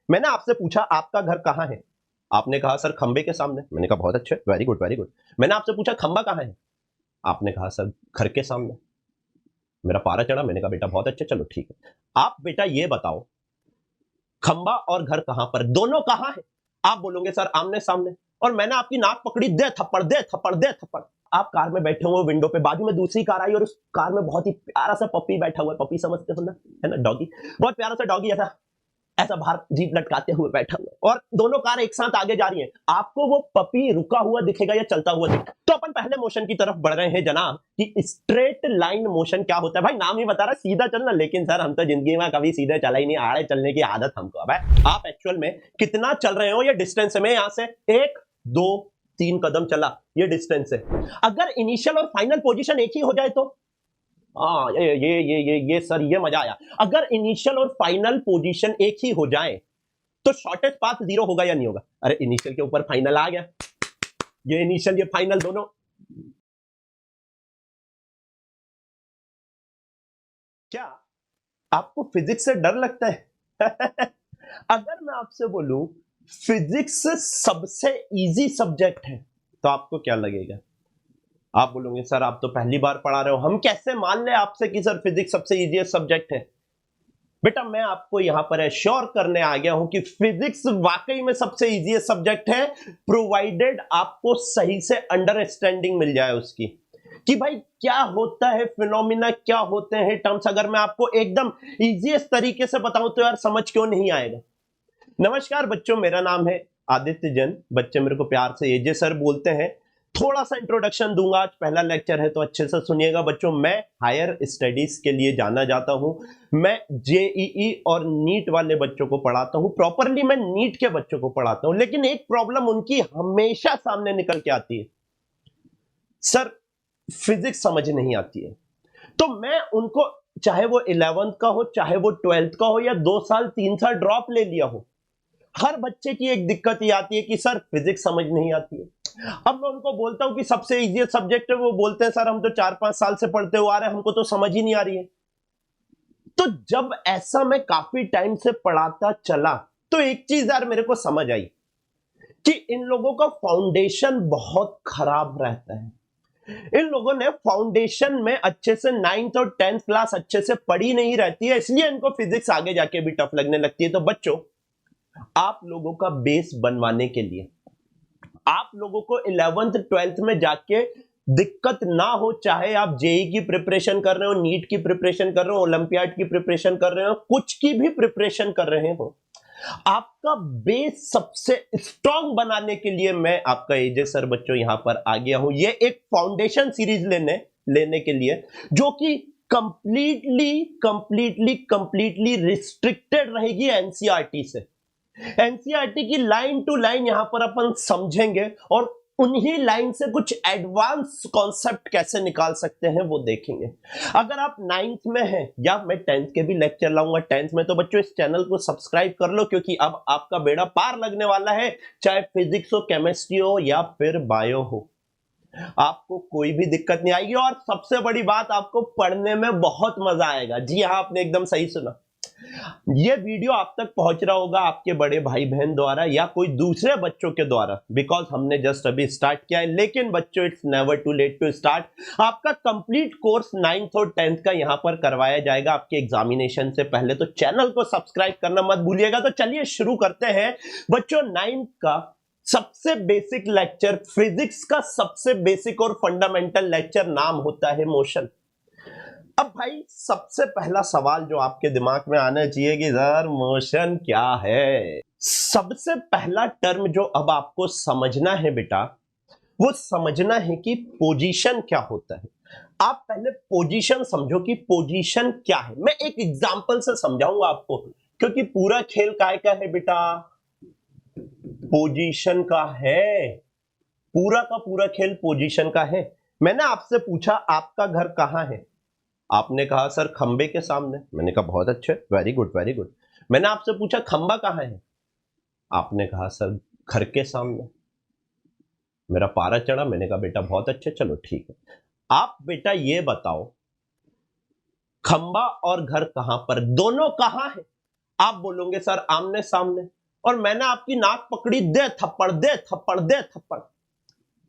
मैंने आपसे पूछा आपका घर कहाँ है? आपने कहा सर खंबे के सामने। मैंने कहा बहुत अच्छे, वेरी गुड वेरी गुड। मैंने आपसे पूछा खंबा कहाँ है? आपने कहा सर घर के सामने। मेरा पारा चढ़ा। मैंने कहा बेटा बहुत अच्छे, चलो ठीक है। आप बेटा ये बताओ खंबा और घर कहां पर, दोनों कहां है? आप बोलोगे सर आमने सामने। और मैंने आपकी नाक पकड़ी, दे थप्पड़ दे थप्पड़ दे थप्पड़। आप कार में बैठे हुए विंडो पे, बाजू में दूसरी कार आई और उस कार में बहुत ही प्यारा सा पपी बैठा हुआ है। पपी समझते हो ना, है ना, डॉगी। बहुत प्यारा सा डॉगी, ऐसा ऐसा बाहर जीप लटकाते हुए बैठा हुआ, और दोनों कार एक साथ आगे जा रही हैं। आपको वो पपी रुका हुआ दिखेगा या चलता हुआ दिखेगा? तो अपन पहले मोशन की तरफ बढ़ रहे हैं जनाब, कि स्ट्रेट लाइन मोशन क्या होता है। भाई नाम ही बता रहा सीधा चलना, लेकिन सर हम तो जिंदगी में कभी सीधे चला ही नहीं, आड़े चलने की आदत हमको। अब आप एक्चुअल में कितना चल रहे हो ये डिस्टेंस में, यहां से 1 2 3 कदम चला, ये डिस्टेंस है। अगर इनिशियल और फाइनल पोजीशन एक ही हो जाए तो हाँ, ये सर ये मजा आया। अगर इनिशियल और फाइनल पोजीशन एक ही हो जाए तो शॉर्टेस्ट पाथ 0 होगा या नहीं होगा? अरे इनिशियल के ऊपर फाइनल आ गया, ये इनिशियल ये फाइनल दोनों। क्या आपको फिजिक्स से डर लगता है? अगर मैं आपसे बोलूं फिजिक्स सबसे इजी सब्जेक्ट है तो आपको क्या लगेगा? आप बोलोगे सर आप तो पहली बार पढ़ा रहे हो, हम कैसे मान ले आपसे कि सर फिजिक्स सबसे इजी सब्जेक्ट है। बेटा मैं आपको यहां पर एश्योर करने आ गया हूं कि फिजिक्स वाकई में सबसे इजी सब्जेक्ट है, प्रोवाइडेड आपको सही से अंडरस्टैंडिंग मिल जाए उसकी, कि भाई क्या होता है फिनोमिना, क्या होते हैं टर्म्स। अगर मैं आपको एकदम इजीएस्ट तरीके से बताऊं तो यार समझ क्यों नहीं आएगा। नमस्कार बच्चों, मेरा नाम है आदित्य जैन। बच्चे मेरे को प्यार से एजे सर बोलते हैं। थोड़ा सा इंट्रोडक्शन दूंगा, आज पहला लेक्चर है तो अच्छे से सुनिएगा बच्चों। मैं हायर स्टडीज के लिए जाना जाता हूं। मैं जेईई और नीट वाले बच्चों को पढ़ाता हूं। प्रॉपरली मैं नीट के बच्चों को पढ़ाता हूं, लेकिन एक प्रॉब्लम उनकी हमेशा सामने निकल के आती है, सर फिजिक्स समझ नहीं आती है। तो मैं उनको, चाहे वो 11th का हो, चाहे वो 12th का हो, या 2 साल 3 साल ड्रॉप ले लिया हो, हर बच्चे की एक दिक्कत ये आती है कि सर फिजिक्स समझ नहीं आती है। अब मैं उनको बोलता हूं कि सबसे इजी सब्जेक्ट है, वो बोलते हैं सर हम तो 4-5 साल से पढ़ते हुए आ रहे हैं, हमको तो समझ ही नहीं आ रही है। तो जब ऐसा मैं काफी टाइम से पढ़ाता चला तो एक चीज यार मेरे को समझ आई कि इन लोगों का फाउंडेशन बहुत खराब रहता है। इन लोगों ने फाउंडेशन में अच्छे से 9th और 10th क्लास अच्छे से पढ़ी नहीं रहती है, इसलिए इनको फिजिक्स आगे जाके भी टफ लगने लगती है। तो बच्चों आप लोगों का बेस बनवाने के लिए, आप लोगों को 11th 12th में जाके दिक्कत ना हो, चाहे आप जेई की प्रिपरेशन कर रहे हो, नीट की प्रिपरेशन कर रहे हो, ओलंपियाड की प्रिपरेशन कर रहे हो, कुछ की भी प्रिपरेशन कर रहे हो, आपका बेस सबसे स्ट्रांग बनाने के लिए मैं आपका एजे सर बच्चों यहां पर आ गया हूं। ये एक फाउंडेशन सीरीज लेने के लिए, जो कि कंप्लीटली रिस्ट्रिक्टेड रहेगी एनसीईआरटी से। एनसीईआरटी की लाइन टू लाइन यहां पर अपन समझेंगे, और उन्हीं लाइन से कुछ एडवांस कॉन्सेप्ट कैसे निकाल सकते हैं वो देखेंगे। अगर आप 9th में हैं, या मैं 10th के भी लेक्चर लाऊंगा 10th में, तो बच्चों इस चैनल को सब्सक्राइब कर लो, क्योंकि अब आपका बेड़ा पार लगने वाला है। चाहे फिजिक्स हो, केमिस्ट्री हो, या फिर बायो हो, आपको कोई भी दिक्कत नहीं आएगी, और सबसे बड़ी बात आपको पढ़ने में बहुत मजा आएगा। जी हाँ, आपने एकदम सही सुना। ये वीडियो आप तक पहुंच रहा होगा आपके बड़े भाई बहन द्वारा या कोई दूसरे बच्चों के द्वारा, बिकॉज हमने जस्ट अभी स्टार्ट किया है। लेकिन बच्चों it's never too late to start. आपका कंप्लीट कोर्स 9th और 10th का यहां पर करवाया जाएगा आपके एग्जामिनेशन से पहले, तो चैनल को सब्सक्राइब करना मत भूलिएगा। तो चलिए शुरू करते हैं बच्चों। 9th का सबसे बेसिक लेक्चर, फिजिक्स का सबसे बेसिक और फंडामेंटल लेक्चर, नाम होता है मोशन। अब भाई सबसे पहला सवाल जो आपके दिमाग में आना चाहिए कि सर मोशन क्या है। सबसे पहला टर्म जो अब आपको समझना है बेटा, वो समझना है कि पोजीशन क्या होता है। आप पहले पोजीशन समझो कि पोजीशन क्या है। मैं एक एग्जांपल से समझाऊंगा आपको, क्योंकि पूरा खेल काय का है बेटा, पोजीशन का है। पूरा का पूरा खेल पोजीशन का है। मैंने आपसे पूछा आपका घर कहां है, आपने कहा सर खंबे के सामने। मैंने कहा बहुत अच्छे, वेरी गुड वेरी गुड। मैंने आपसे पूछा खंबा कहां है, आपने कहा सर घर के सामने। मेरा पारा चढ़ा। मैंने कहा बेटा बहुत अच्छे, चलो ठीक है। आप बेटा ये बताओ खंबा और घर कहां पर, दोनों कहां है? आप बोलोगे सर आमने सामने, और मैंने आपकी नाक पकड़ी, दे थप्पड़ दे थप्पड़ दे थप्पड़।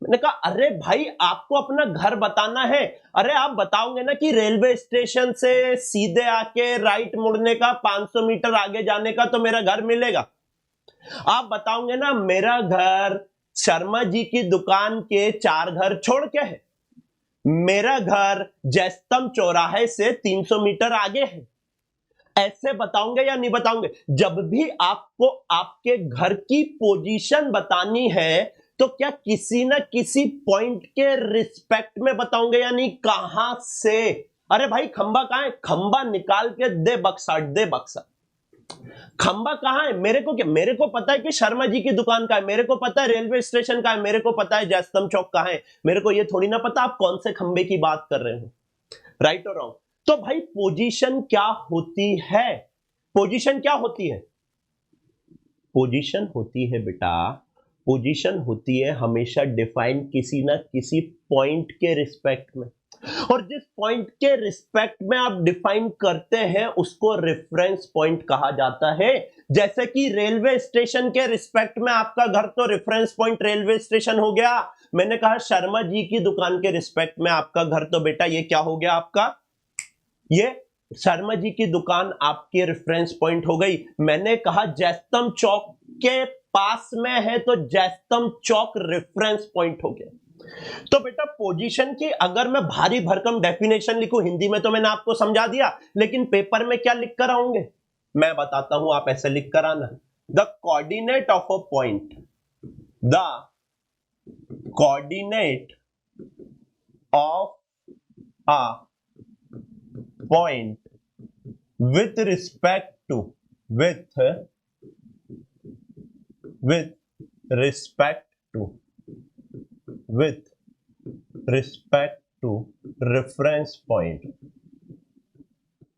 मैंने कहा अरे भाई आपको अपना घर बताना है, अरे आप बताओगे ना कि रेलवे स्टेशन से सीधे आके राइट मुड़ने का 500 मीटर आगे जाने का तो मेरा घर मिलेगा। आप बताओगे ना मेरा घर शर्मा जी की दुकान के 4 घर छोड़ के है, मेरा घर जैस्तम चौराहे से 300 मीटर आगे है, ऐसे बताओगे या नहीं बताओगे? जब भी आपको आपके घर की पोजीशन बतानी है तो क्या किसी ना किसी पॉइंट के रिस्पेक्ट में बताओगे या नहीं? कहां से? अरे भाई खंबा कहां है? खंबा निकाल के दे बक्सा, दे बक्सा। खंबा कहां है? मेरे को क्या, मेरे को पता है कि शर्मा जी की दुकान का है, मेरे को पता है रेलवे स्टेशन का है, मेरे को पता है जैस्तम चौक का है, मेरे को ये थोड़ी ना पता आप कौन से खंबे की बात कर रहे हो। राइट और रॉन्ग? तो भाई पोजीशन क्या होती है? पोजीशन क्या होती है? पोजीशन होती है बेटा, पोजीशन होती है हमेशा डिफाइन किसी ना किसी पॉइंट के रिस्पेक्ट में, और जिस पॉइंट के रिस्पेक्ट में आप डिफाइन करते हैं उसको रेफरेंस पॉइंट कहा जाता है। जैसे कि रेलवे स्टेशन के रिस्पेक्ट में आपका घर तो रेफरेंस पॉइंट रेलवे स्टेशन हो गया। मैंने कहा शर्मा जी की दुकान के रिस्पेक्ट में आपका घर तो बेटा ये क्या हो गया आपका, ये शर्मा जी की दुकान आपके रेफरेंस पॉइंट हो गई। मैंने कहा जैस्तम चौक के पास में है तो जैस्तम चौक रेफरेंस पॉइंट हो गया। तो बेटा पोजीशन की अगर मैं भारी भरकम डेफिनेशन लिखूं हिंदी में तो मैंने आपको समझा दिया, लेकिन पेपर में क्या लिख कर आऊंगे मैं बताता हूं, आप ऐसे लिख कर आना, the coordinate of a point, the coordinate of a point with respect to with respect to with respect to reference point,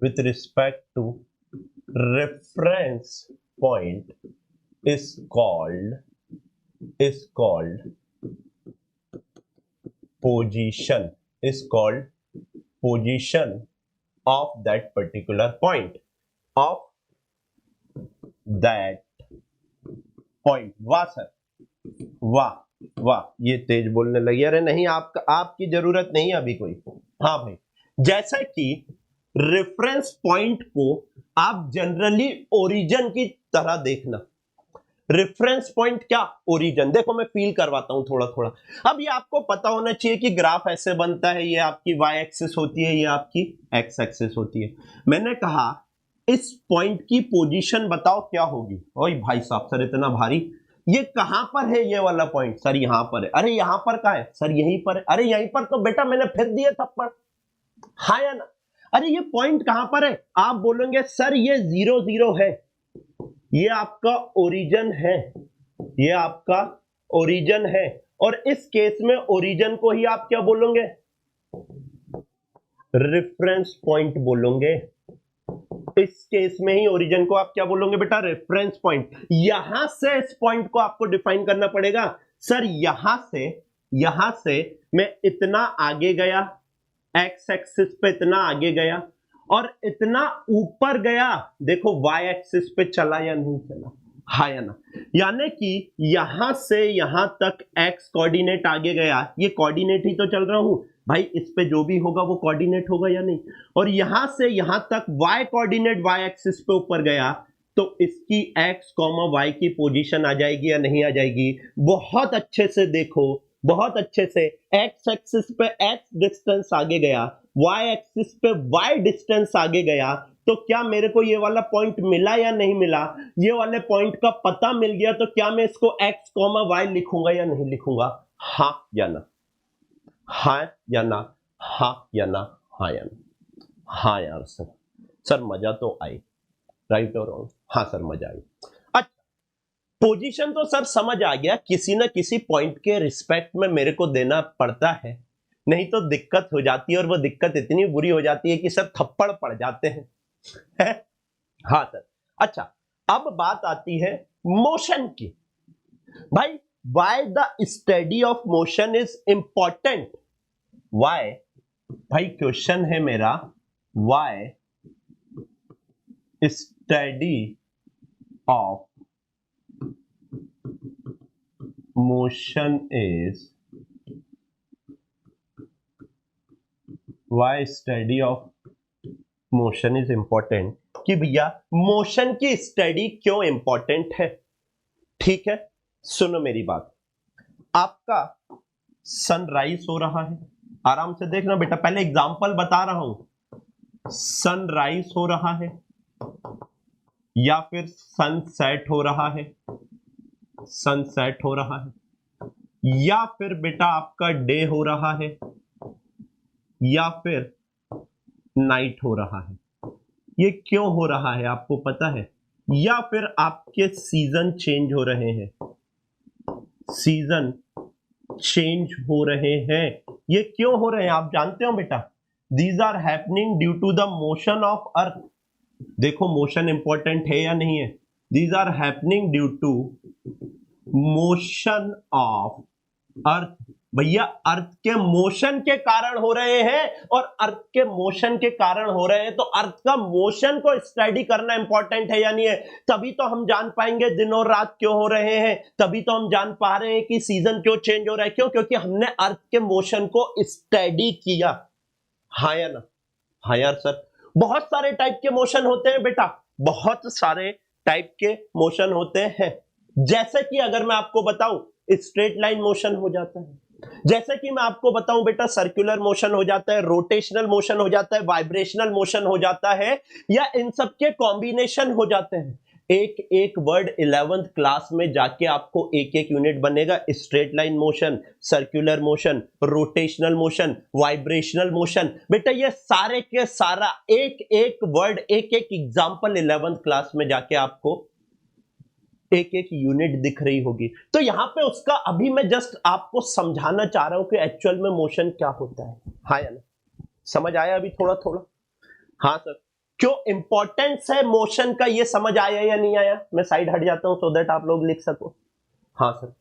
with respect to reference point is called position, is called position of that particular point, of that point। वाह sir, वाह वाह, ये तेज बोलने लगी। अरे नहीं, आपकी जरूरत नहीं अभी कोई। हाँ भाई, जैसा कि रेफरेंस पॉइंट को आप जनरली ओरिजिन की तरह देखना। रेफरेंस पॉइंट क्या, ओरिजिन। देखो मैं फील करवाता हूं थोड़ा थोड़ा। अब ये आपको पता होना चाहिए कि ग्राफ ऐसे बनता है, ये आपकी वाई एक्सिस होती है, ये आपकी एक्स एक्सिस होती है। मैंने कहा इस पॉइंट की पोजीशन बताओ क्या होगी। ओए भाई साहब, सर इतना भारी, ये कहां पर है ये वाला पॉइंट? सर यहां पर है। अरे यहां पर कहां है? सर यहीं पर है। अरे यहीं पर तो बेटा मैंने फिर दिए थप्पड़, हाँ या ना? अरे ये पॉइंट कहां पर है? आप बोलेंगे सर ये 0 0 है, ये आपका ओरिजिन है, ये आपका ओरिजिन है। और इस केस में ओरिजिन को ही आप क्या बोलोगे? रेफरेंस पॉइंट बोलोगे। इस केस में ही ओरिजिन को आप क्या बोलोगे बेटा? Reference point. यहां से इस पॉइंट को आपको डिफाइन करना पड़ेगा। सर यहां से मैं इतना आगे गया, एक्स एक्सिस पे इतना आगे गया, और इतना ऊपर गया, देखो वाई एक्सिस पे चला या नहीं चला, हाँ या ना? यानी कि यहां से यहां तक एक्स कोऑर्डिनेट आगे गया, ये कोऑर्डिनेट ही तो चल रहा हूं भाई, इस पे जो भी होगा वो कोऑर्डिनेट होगा या नहीं? और यहां से यहां तक वाई कोऑर्डिनेट वाई एक्सिस पे ऊपर गया, तो इसकी एक्स कॉमा वाई की पोजीशन आ जाएगी या नहीं आ जाएगी? बहुत अच्छे से देखो, बहुत अच्छे से। एक्स एक्सिस पे एक्स डिस्टेंस आगे गया, वाई एक्सिस पे वाई डिस्टेंस आगे गया, तो क्या मेरे को ये वाला पॉइंट मिला या नहीं मिला? ये वाले पॉइंट का पता मिल गया, तो क्या मैं इसको एक्स कॉमा वाई लिखूंगा या नहीं लिखूंगा? हाँ या ना? हाँ या ना? हाँ या ना? हाँ या ना? हाँ यार सर मजा तो आई। राइट और रॉन्ग? हाँ सर मजा आई। अच्छा, पोजीशन तो सर समझ आ गया, किसी ना किसी पॉइंट के रिस्पेक्ट में मेरे को देना पड़ता है, नहीं तो दिक्कत हो जाती है, और वो दिक्कत इतनी बुरी हो जाती है कि सर थप्पड़ पड़ जाते हैं। हाँ सर। अच्छा, अब बात आती है मोशन की। भाई why the study of motion is important? Why, भाई क्वेश्चन है मेरा, why study of motion is why study of motion is important, कि भैया मोशन की स्टडी क्यों इंपॉर्टेंट है। ठीक है, सुनो मेरी बात। आपका सनराइज हो रहा है, आराम से देखना बेटा, पहले एग्जांपल बता रहा हूं। सनराइज हो रहा है या फिर सनसेट हो रहा है, सनसेट हो रहा है, या फिर बेटा आपका डे हो रहा है, या फिर नाइट हो रहा है। ये क्यों हो रहा है आपको पता है? या फिर आपके सीजन चेंज हो रहे हैं, सीजन चेंज हो रहे हैं। ये क्यों हो रहे हैं आप जानते हो बेटा? These are happening due to the motion of earth. देखो मोशन इंपॉर्टेंट है या नहीं है? These are happening due to motion of earth. भैया अर्थ के मोशन के कारण हो रहे हैं, और अर्थ के मोशन के कारण हो रहे हैं तो अर्थ का मोशन को स्टडी करना इंपॉर्टेंट है या नहीं है? तभी तो हम जान पाएंगे दिन और रात क्यों हो रहे हैं, तभी तो हम जान पा रहे हैं कि सीजन क्यों चेंज हो रहा है। क्यों? क्योंकि हमने अर्थ के मोशन को स्टडी किया। हाँ या ना? हाँ यार सर। बहुत सारे टाइप के मोशन होते हैं बेटा, बहुत सारे टाइप के मोशन होते हैं। जैसे कि अगर मैं आपको बताऊं, स्ट्रेट लाइन मोशन हो जाता है, जैसे कि मैं आपको बताऊं बेटा सर्कुलर मोशन हो जाता है, रोटेशनल मोशन हो जाता है, वाइब्रेशनल मोशन हो जाता है, या इन सब के कॉम्बिनेशन हो जाते हैं। एक एक वर्ड 11th क्लास में जाके आपको एक एक यूनिट बनेगा। Straight line motion, circular motion, rotational motion, vibrational motion. बेटा ये सारे के सारा एक एक वर्ड, एक एक एग्जांपल 11th क्लास में जाके आपको एक एक यूनिट दिख रही होगी। तो यहां पे उसका अभी मैं जस्ट आपको समझाना चाह रहा हूं कि एक्चुअल में मोशन क्या होता है। हाँ या ना? समझ आया अभी थोड़ा थोड़ा? हाँ सर। क्यों इंपॉर्टेंस है मोशन का, ये समझ आया या नहीं आया? मैं साइड हट जाता हूं सो दैट आप लोग लिख सको। हाँ सर।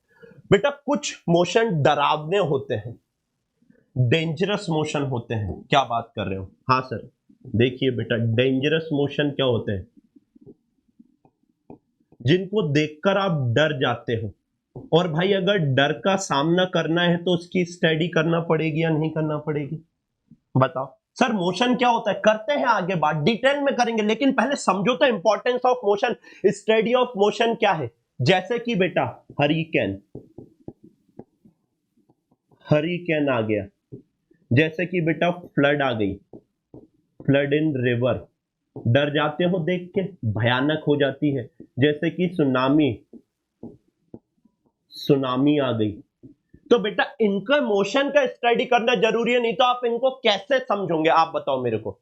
बेटा कुछ मोशन डरावने होते हैं, डेंजरस मोशन होते हैं। क्या बात कर रहे हो? हाँ सर। देखिए बेटा डेंजरस मोशन क्या होते हैं? जिनको देखकर आप डर जाते हो। और भाई अगर डर का सामना करना है तो उसकी स्टडी करना पड़ेगी या नहीं करना पड़ेगी? बताओ सर। मोशन क्या होता है? करते हैं आगे बात, डिटेल में करेंगे, लेकिन पहले समझो तो importance of motion, study of motion क्या है। जैसे कि बेटा हरिकेन, हरिकेन आ गया। जैसे कि बेटा फ्लड आ गई, फ्लड इन रिवर, डर जाते हो देख के, भयानक हो जाती है। जैसे कि सुनामी, सुनामी आ गई। तो बेटा इनका मोशन का स्टडी करना जरूरी है, नहीं तो आप इनको कैसे समझोगे? आप बताओ मेरे को।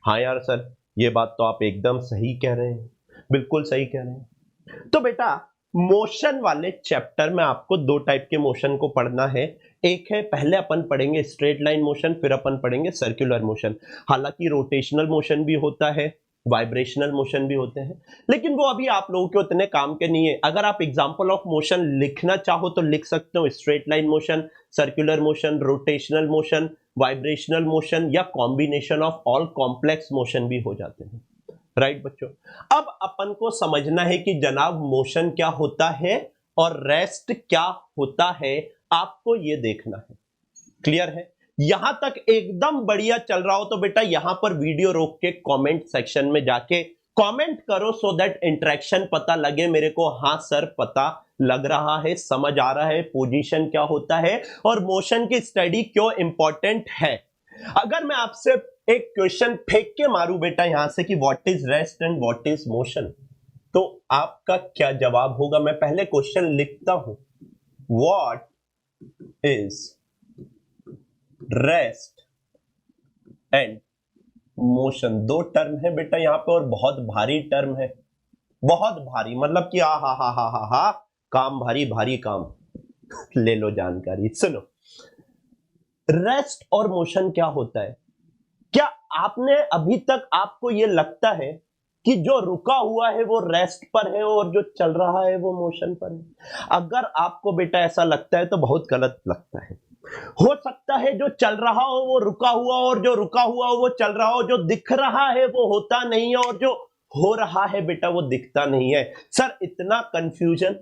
हाँ यार सर, ये बात तो आप एकदम सही कह रहे हैं, बिल्कुल सही कह रहे हैं। तो बेटा मोशन वाले चैप्टर में आपको दो टाइप के मोशन को पढ़ना है। एक है, पहले अपन पढ़ेंगे स्ट्रेट लाइन मोशन, फिर अपन पढ़ेंगे सर्कुलर मोशन। हालांकि रोटेशनल मोशन भी होता है, वाइब्रेशनल मोशन भी होते हैं, लेकिन वो अभी आप लोगों के उतने काम के नहीं है। अगर आप एग्जांपल ऑफ मोशन लिखना चाहो तो लिख सकते हो, straight line motion, circular motion, rotational motion, vibrational motion, या combination of all complex motion भी हो जाते हैं। राइट बच्चों, अब अपन को समझना है कि जनाब मोशन क्या होता है और रेस्ट क्या होता है, आपको ये देखना है। क्लियर है? यहां तक एकदम बढ़िया चल रहा हो तो बेटा यहां पर वीडियो रोक के कमेंट सेक्शन में जाके कमेंट करो, सो दैट इंटरेक्शन पता लगे मेरे को। हाँ सर पता लग रहा है, समझ आ रहा है पोजीशन क्या होता है और मोशन की स्टडी क्यों इंपॉर्टेंट है। अगर मैं आपसे एक क्वेश्चन फेंक के मारूं बेटा यहां से कि what is rest and what is motion, तो आपका क्या जवाब होगा? मैं पहले क्वेश्चन लिखता हूं, what is rest and motion. दो टर्म है बेटा यहां पे और बहुत भारी टर्म है, बहुत भारी, मतलब कि हा काम भारी, भारी काम। ले लो जानकारी, सुनो। रेस्ट और मोशन क्या होता है? क्या आपने अभी तक, आपको यह लगता है कि जो रुका हुआ है वो रेस्ट पर है और जो चल रहा है वो मोशन पर है? अगर आपको बेटा ऐसा लगता है तो बहुत गलत लगता है। हो सकता है जो चल रहा हो वो रुका हुआ और जो रुका हुआ हो वो चल रहा हो, जो दिख रहा है वो होता नहीं है और जो हो रहा है बेटा वो दिखता नहीं है। सर इतना कंफ्यूजन,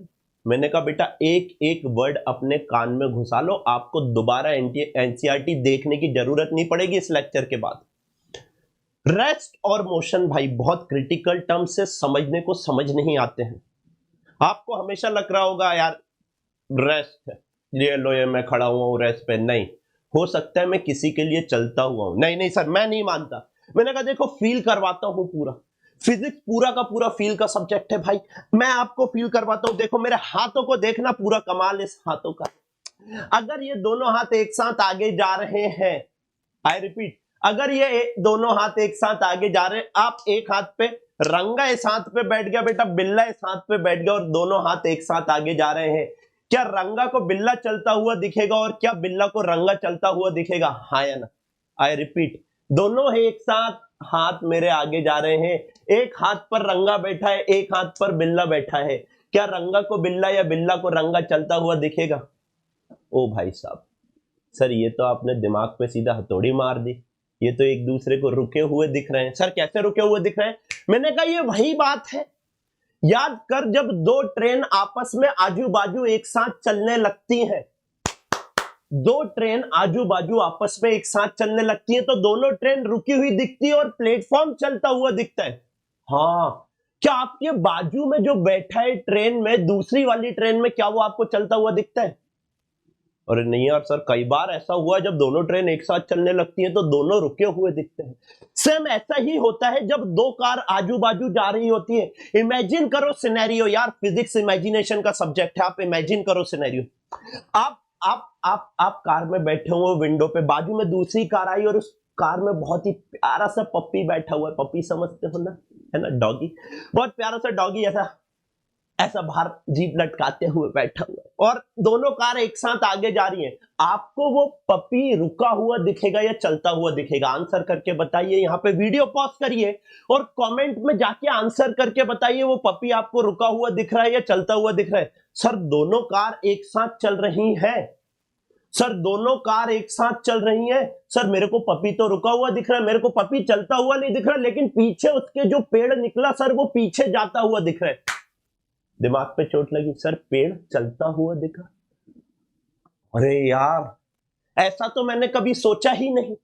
मैंने कहा बेटा एक एक वर्ड अपने कान में घुसा लो, आपको दोबारा एनसीईआरटी देखने की जरूरत नहीं पड़ेगी इस लेक्चर के बाद। रेस्ट और मोशन भाई बहुत क्रिटिकल टर्म से समझने को समझ नहीं आते हैं। आपको हमेशा लग रहा होगा यार रेस्ट है, ये लो ये मैं खड़ा हुआ हूं रेस्ट पे, नहीं हो सकता है मैं किसी के लिए चलता हुआ हूं। नहीं नहीं सर मैं नहीं मानता। मैंने कहा देखो फील करवाता हूं पूरा, फिजिक्स पूरा का पूरा फील का सब्जेक्ट है भाई, मैं आपको फील करवाता हूं। देखो मेरे हाथों को देखना, पूरा कमाल इस हाथों का। अगर ये दोनों हाथ एक साथ आगे जा रहे हैं, आई रिपीट, अगर ये दोनों हाथ एक साथ आगे जा रहे हैं, आप एक हाथ पे रंगा इस हाथ पे बैठ गया बेटा, बिल्ला इस हाथ पे बैठ गया और दोनों हाथ एक साथ आगे जा रहे हैं, क्या रंगा को बिल्ला चलता हुआ दिखेगा और क्या बिल्ला को रंगा चलता हुआ दिखेगा? हाँ या ना? आई रिपीट, दोनों एक साथ हाथ मेरे आगे जा रहे हैं, एक हाथ पर रंगा बैठा है, एक हाथ पर बिल्ला बैठा है, क्या रंगा को बिल्ला या बिल्ला को रंगा चलता हुआ दिखेगा? ओ भाई साहब, सर ये तो आपने दिमाग पे सीधा हथौड़ी मार दी, ये तो एक दूसरे को रुके हुए दिख रहे हैं। सर कैसे रुके हुए दिख रहे हैं? मैंने कहा ये वही बात है, याद कर जब दो ट्रेन आपस में आजू बाजू एक साथ चलने लगती हैं, दो ट्रेन आजू बाजू आपस में एक साथ चलने लगती है तो दोनों ट्रेन रुकी हुई दिखती है और प्लेटफॉर्म चलता हुआ दिखता है। हाँ, क्या आपके बाजू में जो बैठा है ट्रेन में, दूसरी वाली ट्रेन में, क्या वो आपको चलता हुआ दिखता है? अरे नहीं यार सर, कई बार ऐसा हुआ जब दोनों ट्रेन एक साथ चलने लगती हैं तो दोनों रुके हुए दिखते हैं। सेम ऐसा ही होता है जब दो कार आजू बाजू जा रही होती है। इमेजिन करो सिनेरियो, यार फिजिक्स इमेजिनेशन का सब्जेक्ट है, आप इमेजिन करो सिनेरियो। आप कार में बैठे हुए विंडो पे, बाजू में दूसरी कार आई और उस कार में बहुत ही प्यारा सा पप्पी बैठा हुआ है। पप्पी समझते हो ना, है ना, डॉगी, बहुत प्यारा सा डॉगी ऐसा बाहर जीप लटकाते हुए बैठा हुआ है और दोनों कार एक साथ आगे जा रही हैं। आपको वो पपी रुका हुआ दिखेगा या चलता हुआ दिखेगा? आंसर करके बताइए। यहाँ पे वीडियो पॉज करिए और कमेंट में जाके आंसर करके बताइए वो पपी आपको रुका हुआ दिख रहा है या चलता हुआ दिख रहा है? सर दोनों कार एक साथ चल रही है, सर दोनों कार एक साथ चल रही है। सर मेरे को पपी तो रुका हुआ दिख रहा है, मेरे को पपी चलता हुआ नहीं दिख रहा, लेकिन पीछे उसके जो पेड़ निकला सर वो पीछे जाता हुआ दिख रहा है। दिमाग पे चोट लगी, सर पेड़ चलता हुआ दिखा। अरे यार ऐसा तो मैंने कभी सोचा ही नहीं।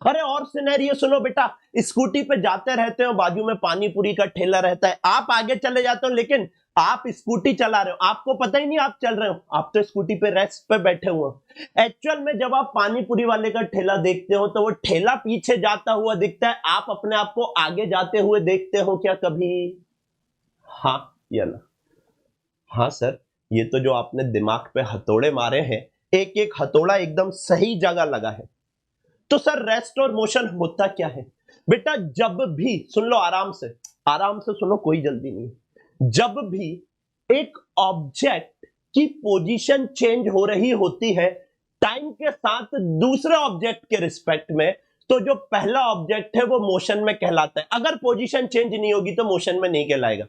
अरे और सिनेरियो सुनो बेटा, स्कूटी पे जाते रहते हो, बाजू में पानी पूरी का ठेला रहता है, आप आगे चले जाते हो लेकिन आप स्कूटी चला रहे हो, आपको पता ही नहीं आप चल रहे हो, आप तो स्कूटी पे रेस्ट पे बैठे हुए हो। एक्चुअल में जब आप पानी पूरी वाले का ठेला देखते हो तो वो ठेला पीछे जाता हुआ दिखता है, आप अपने आप को आगे जाते हुए देखते हो क्या कभी? हाँ या ना? हाँ सर, ये तो जो आपने दिमाग पे हथौड़े मारे हैं, एक एक हथौड़ा एकदम सही जगह लगा है। तो सर रेस्ट और मोशन होता क्या है बेटा? जब भी, सुन लो आराम से सुनो, कोई जल्दी नहीं। जब भी एक ऑब्जेक्ट की पोजीशन चेंज हो रही होती है टाइम के साथ दूसरे ऑब्जेक्ट के रिस्पेक्ट में, तो जो पहला ऑब्जेक्ट है वो मोशन में कहलाता है। अगर पोजीशन चेंज नहीं होगी तो मोशन में नहीं कहलाएगा।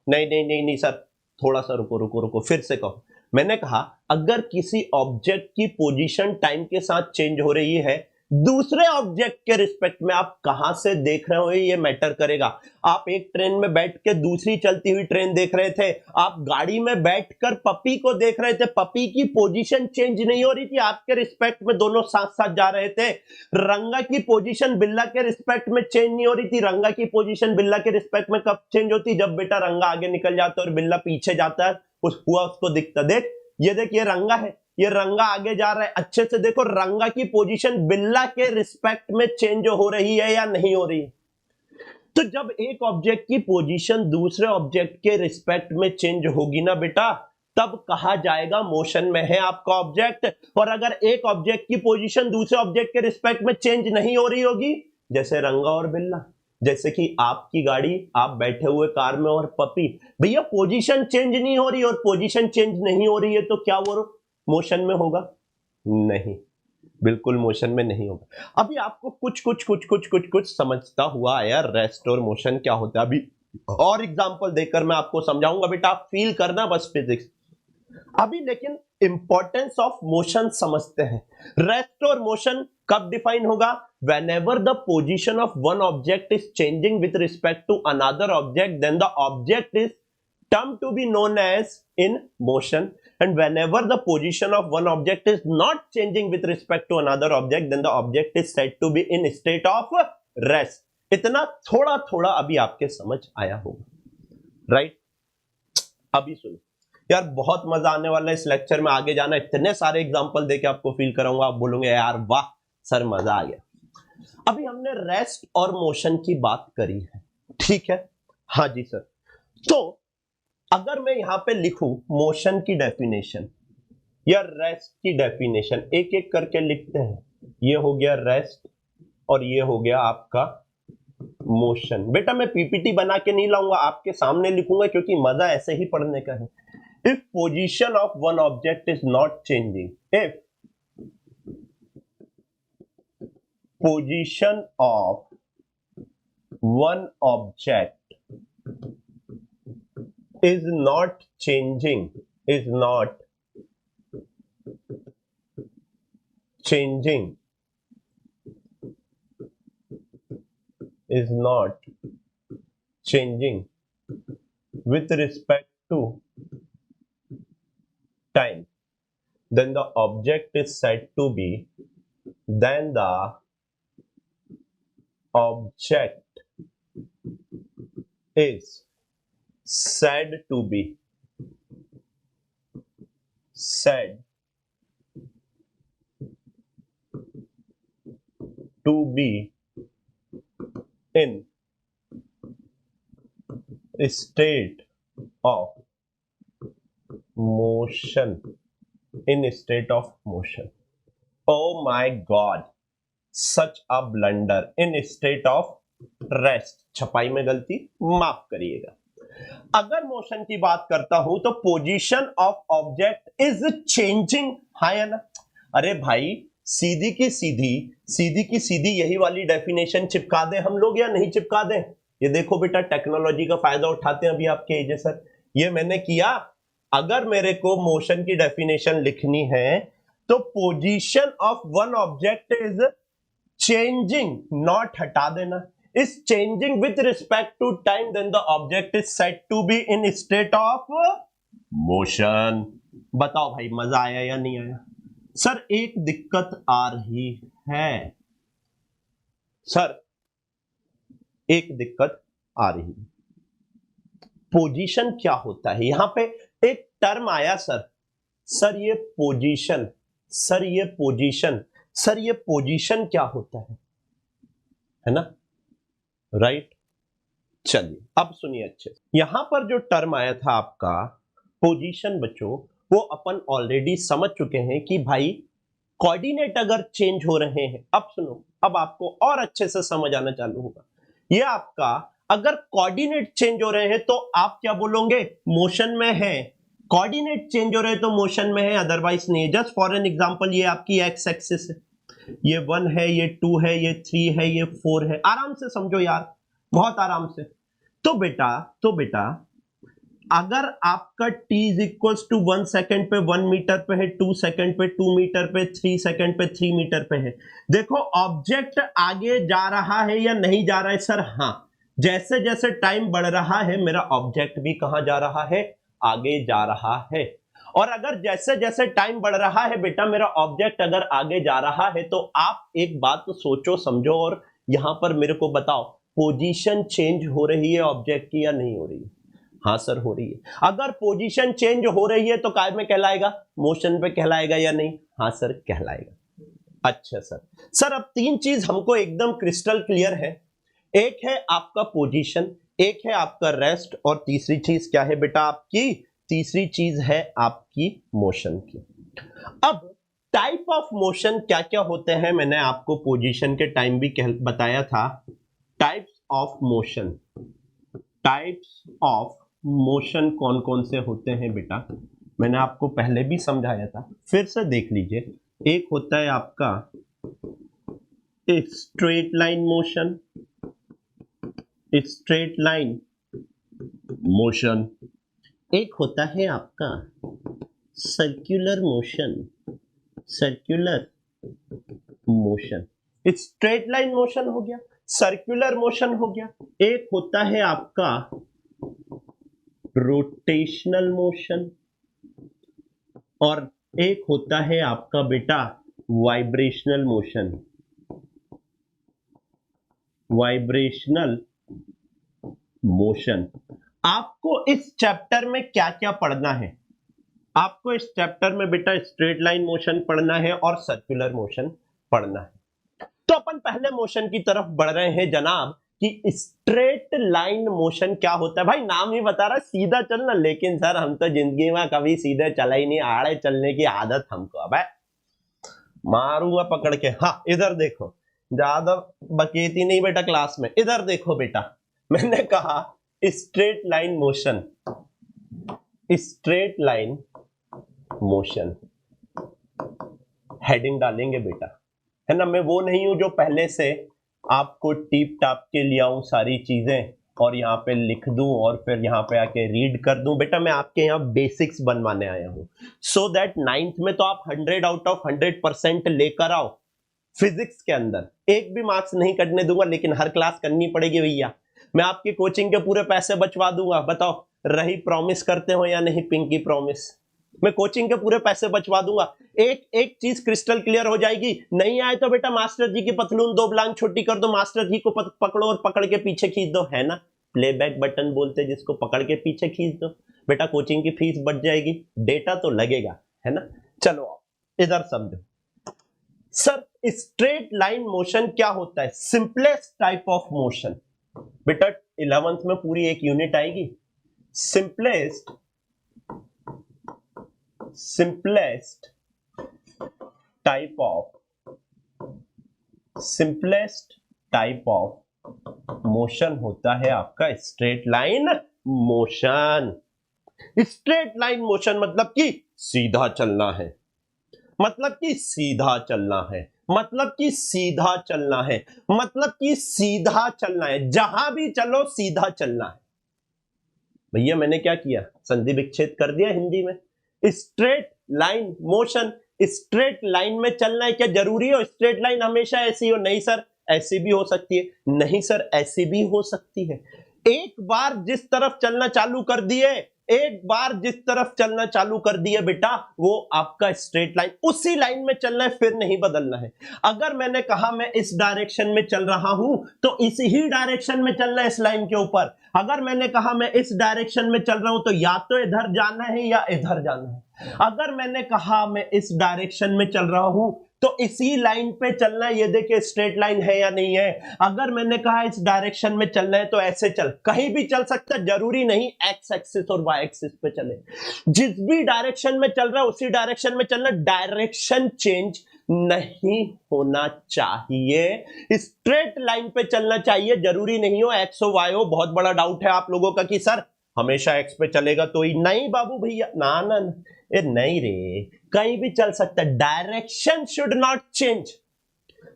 नहीं नहीं नहीं नहीं सर, थोड़ा सा रुको, फिर से कहो। मैंने कहा अगर किसी ऑब्जेक्ट की पोजीशन टाइम के साथ चेंज हो रही है, दूसरे ऑब्जेक्ट के रिस्पेक्ट में आप कहां से देख रहे हो ये मैटर करेगा। आप एक ट्रेन में बैठ के दूसरी चलती हुई ट्रेन देख रहे थे, आप गाड़ी में बैठकर पपी को देख रहे थे, पपी की पोजीशन चेंज नहीं हो रही थी, आपके रिस्पेक्ट में दोनों साथ साथ जा रहे थे। रंगा की पोजीशन बिल्ला के रिस्पेक्ट में चेंज नहीं हो रही थी, रंगा की पोजीशन बिल्ला के रिस्पेक्ट में कब चेंज होती? जब बेटा रंगा आगे निकल जाता है और बिल्ला पीछे जाता है, उसको दिखता, देख ये रंगा है, ये रंगा आगे जा रहा है, अच्छे से देखो रंगा की पोजीशन बिल्ला के रिस्पेक्ट में चेंज हो रही है या नहीं हो रही है? तो जब एक ऑब्जेक्ट की पोजीशन दूसरे ऑब्जेक्ट के रिस्पेक्ट में चेंज होगी ना बेटा, तब कहा जाएगा मोशन में है आपका ऑब्जेक्ट। और अगर एक ऑब्जेक्ट की पोजीशन दूसरे ऑब्जेक्ट के रिस्पेक्ट में चेंज नहीं हो रही होगी, जैसे रंगा और बिल्ला, जैसे कि आपकी गाड़ी, आप बैठे हुए कार में और पपी, भैया पोजीशन चेंज नहीं हो रही और पोजीशन चेंज नहीं हो रही है तो क्या वो मोशन में होगा? नहीं, बिल्कुल मोशन में नहीं होगा। अभी आपको कुछ समझता हुआ आया रेस्ट और मोशन क्या होता है। अभी और एग्जांपल देकर मैं आपको समझाऊंगा बेटा, आप फील करना बस फिजिक्स। अभी लेकिन इंपॉर्टेंस ऑफ मोशन समझते हैं। रेस्ट और मोशन कब डिफाइन होगा? whenever the position of one object is changing with respect to another object, then the object is termed to be known as in motion, and whenever the position of one object is not changing with respect to another object, then the object is said to be in state of rest. इतना थोड़ा थोड़ा अभी आपके समझ आया होगा, right? अभी सुनो यार, बहुत मजा आने वाला है इस लेक्चर में, आगे जाना, इतने सारे एग्जांपल देके आपको फील कराऊंगा, आप बोलोगे यार वाह सर मजा आ गया। अभी हमने रेस्ट और मोशन की बात करी है, ठीक है? हाँ जी सर। तो अगर मैं यहां पे लिखूं मोशन की डेफिनेशन या रेस्ट की डेफिनेशन, एक एक करके लिखते हैं। ये हो गया रेस्ट और ये हो गया आपका मोशन। बेटा मैं पीपीटी बना के नहीं लाऊंगा, आपके सामने लिखूंगा, क्योंकि मजा ऐसे ही पढ़ने का है। If position of one object is not changing, if position of one object is not changing, is not changing, is not changing with respect to time, then the object is said to be, then the object is said to be, said to be in state of motion, in state of motion. Oh my God, such a blunder, in state of rest. छपाई में गलती, माफ करिएगा। अगर motion की बात करता हूं तो position of object is changing, हाँ या ना? अरे भाई सीधी की सीधी यही वाली डेफिनेशन चिपका दे हम लोग या नहीं चिपका दे? ये देखो बेटा, टेक्नोलॉजी का फायदा उठाते हैं अभी आपके एजे सर, ये मैंने किया। अगर मेरे को मोशन की डेफिनेशन लिखनी है तो position of one object is changing, not हटा देना, is changing with respect to time, then the object is said to be in state of motion. बताओ भाई मजा आया या नहीं आया? सर एक दिक्कत आ रही है, सर एक दिक्कत आ रही है। पोजीशन क्या होता है? यहां पे एक टर्म आया सर ये पोजीशन, सर ये पोजीशन, सर ये पोजीशन क्या होता है ना? राइट, चलिए अब सुनिए अच्छे से। यहां पर जो टर्म आया था आपका पोजीशन बच्चों, वो अपन ऑलरेडी समझ चुके हैं कि भाई कोऑर्डिनेट अगर चेंज हो रहे हैं, अब सुनो, अब आपको और अच्छे से समझ आना चालू होगा। ये आपका अगर कोऑर्डिनेट चेंज हो रहे हैं तो आप क्या बोलोगे? मोशन में है। कोऑर्डिनेट चेंज हो रहे हैं तो मोशन में है, अदरवाइज नहीं है। जस्ट फॉर एन एग्जांपल, ये आपकी एक्स एक्सिस है, ये 1 है, ये 2 है, ये 3 है, ये 4 है। आराम से समझो यार, बहुत आराम से। तो बेटा अगर आपका t is equal to 1 second पे 1 मीटर पे है, 2 सेकेंड पे 2 मीटर पे, 3 सेकेंड पे 3 मीटर पे है, देखो ऑब्जेक्ट आगे जा रहा है या नहीं जा रहा है? सर हाँ, जैसे जैसे टाइम बढ़ रहा है मेरा ऑब्जेक्ट भी कहां जा रहा है? आगे जा रहा है। और अगर जैसे जैसे टाइम बढ़ रहा है बेटा मेरा ऑब्जेक्ट अगर आगे जा रहा है, तो आप एक बात तो सोचो समझो और यहां पर मेरे को बताओ, पोजीशन चेंज हो रही है ऑब्जेक्ट की या नहीं हो रही है? हाँ सर हो रही है। अगर पोजीशन चेंज हो रही है तो काय में कहलाएगा? मोशन पे कहलाएगा या नहीं? हाँ सर कहलाएगा। अच्छा सर अब 3 चीज हमको एकदम क्रिस्टल क्लियर है। एक है आपका पोजीशन, एक है आपका रेस्ट, और तीसरी चीज क्या है बेटा आपकी? तीसरी चीज है आपकी मोशन की। अब टाइप ऑफ मोशन क्या क्या होते हैं, मैंने आपको पोजीशन के टाइम भी बताया था। Types of motion, types of motion कौन कौन से होते हैं बेटा, मैंने आपको पहले भी समझाया था, फिर से देख लीजिए। एक होता है आपका straight line motion, straight line motion. एक होता है आपका circular motion, circular motion, straight line motion हो गया, सर्कुलर मोशन हो गया, एक होता है आपका रोटेशनल मोशन और एक होता है आपका बेटा वाइब्रेशनल मोशन, वाइब्रेशनल मोशन। आपको इस चैप्टर में क्या क्या पढ़ना है? आपको इस चैप्टर में बेटा स्ट्रेट लाइन मोशन पढ़ना है और सर्कुलर मोशन पढ़ना है। तो अपन पहले मोशन की तरफ बढ़ रहे हैं जनाब कि स्ट्रेट लाइन मोशन क्या होता है। भाई नाम ही बता रहा सीधा चलना, लेकिन सर हम तो जिंदगी में कभी सीधे चला ही नहीं, आड़े चलने की आदत हमको। अब मारूंगा पकड़ के। हाँ इधर देखो, ज्यादा बकेती नहीं बेटा क्लास में, इधर देखो बेटा, मैंने कहा straight line motion, straight line motion heading डालेंगे बेटा, है ना। मैं वो नहीं हूं जो पहले से आपको टीप टाप के ले आऊं सारी चीजें और यहाँ पे लिख दूं और फिर यहाँ पे आके रीड कर दूं। बेटा मैं आपके यहाँ बेसिक्स बनवाने आया हूं सो दैट 9th में तो आप 100 आउट ऑफ 100% लेकर आओ। फिजिक्स के अंदर एक भी मार्क्स नहीं कटने दूंगा, लेकिन हर क्लास करनी पड़ेगी भैया। मैं आपकी कोचिंग के पूरे पैसे बचवा दूंगा। बताओ रही प्रॉमिस करते हो या नहीं पिंकी प्रॉमिस? मैं कोचिंग के पूरे पैसे बचवा दूंगा। एक एक चीज क्रिस्टल क्लियर हो जाएगी, नहीं आए तो बेटा मास्टर जी की पतलून 2 लांग छोटी कर दो, मास्टर जी को पकड़ो और पकड़ के पीछे खींच दो, है ना। प्लेबैक बटन बोलते जिसको, पकड़ के पीछे खींच दो बेटा, कोचिंग की फीस बढ़ जाएगी, डेटा तो लगेगा, है ना। चलो इधर समझो सर, स्ट्रेट लाइन मोशन क्या होता है? Simplest type of motion. बेटा 11th में पूरी एक यूनिट आएगी, सिंपलेस्ट टाइप ऑफ मोशन होता है आपका straight line motion. Straight line motion मतलब कि सीधा चलना है, मतलब कि सीधा चलना है, मतलब कि सीधा चलना है, मतलब कि सीधा चलना है, जहां भी चलो सीधा चलना है। भैया मैंने क्या किया, संधि विच्छेद कर दिया हिंदी में। Straight line motion, straight line में चलना है, क्या जरूरी हो स्ट्रेट लाइन हमेशा ऐसी हो? नहीं सर, ऐसी भी हो सकती है, नहीं सर ऐसी भी हो सकती है। एक बार जिस तरफ चलना चालू कर दिए, एक बार जिस तरफ चलना चालू कर दिए बेटा, वो आपका स्ट्रेट लाइन, उसी लाइन में चलना है, फिर नहीं बदलना है। अगर मैंने कहा मैं इस डायरेक्शन में चल रहा हूं तो इसी ही डायरेक्शन में चलना है इस लाइन के ऊपर। अगर मैंने कहा मैं इस डायरेक्शन में चल रहा हूं तो या तो इधर जाना है या इधर जाना है। अगर मैंने कहा मैं इस डायरेक्शन में चल रहा हूं तो इसी लाइन पे चलना है। ये देखिए स्ट्रेट लाइन है या नहीं है। अगर मैंने कहा इस डायरेक्शन में चलना है तो ऐसे चल, कहीं भी चल सकता, जरूरी नहीं एक्स एक्सिस और वाई एक्सिस पे चले। जिस भी डायरेक्शन में चल रहा है उसी डायरेक्शन में चलना, डायरेक्शन चेंज नहीं होना चाहिए, स्ट्रेट लाइन पे चलना चाहिए। जरूरी नहीं हो एक्स हो वाई हो। बहुत बड़ा डाउट है आप लोगों का कि सर हमेशा एक्स पे चलेगा तो ही, नहीं बाबू भैया, ना ना ना, ए नहीं रे, कहीं भी चल सकता है। Direction should not change,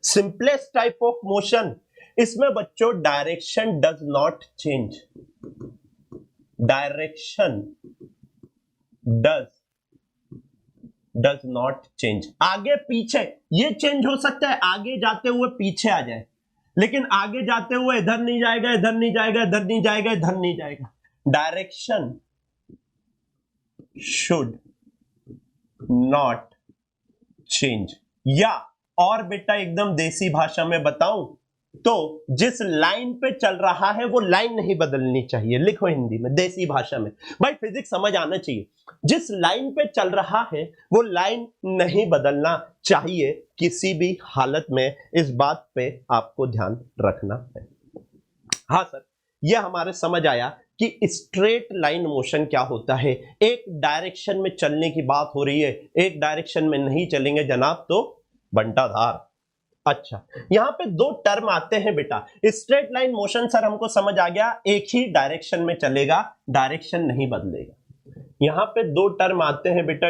simplest type of motion. इसमें बच्चों direction does not change, direction does not change. आगे पीछे ये चेंज हो सकता है, आगे जाते हुए पीछे आ जाए, लेकिन आगे जाते हुए इधर नहीं जाएगा, इधर नहीं जाएगा, इधर नहीं जाएगा, इधर नहीं जाएगा। Direction should not change. या और बेटा एकदम देसी भाषा में बताऊं तो जिस लाइन पे चल रहा है वो लाइन नहीं बदलनी चाहिए। लिखो हिंदी में देसी भाषा में, भाई फिजिक्स समझ आना चाहिए। जिस लाइन पे चल रहा है वो लाइन नहीं बदलना चाहिए किसी भी हालत में। इस बात पे आपको ध्यान रखना है। हाँ सर, यह हमारे समझ आया कि स्ट्रेट लाइन मोशन क्या होता है। एक डायरेक्शन में चलने की बात हो रही है, एक डायरेक्शन में नहीं चलेंगे जनाब तो बंटाधार। अच्छा, यहां पे 2 टर्म आते हैं बेटा। स्ट्रेट लाइन मोशन सर हमको समझ आ गया, एक ही डायरेक्शन में चलेगा, डायरेक्शन नहीं बदलेगा। यहां पे 2 टर्म आते हैं बेटा,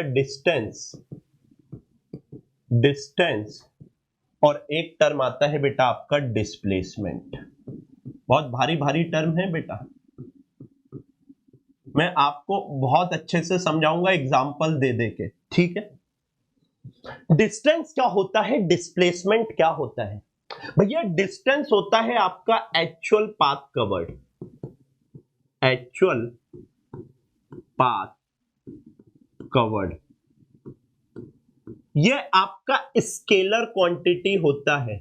डिस्टेंस और एक टर्म आता है बेटा आपका डिस्प्लेसमेंट। बहुत भारी भारी टर्म है बेटा। मैं आपको बहुत अच्छे से समझाऊंगा एग्जाम्पल दे दे के, ठीक है। डिस्टेंस क्या होता है, डिस्प्लेसमेंट क्या होता है भैया? डिस्टेंस होता है आपका actual path covered, actual path covered, ये आपका स्केलर क्वांटिटी होता है।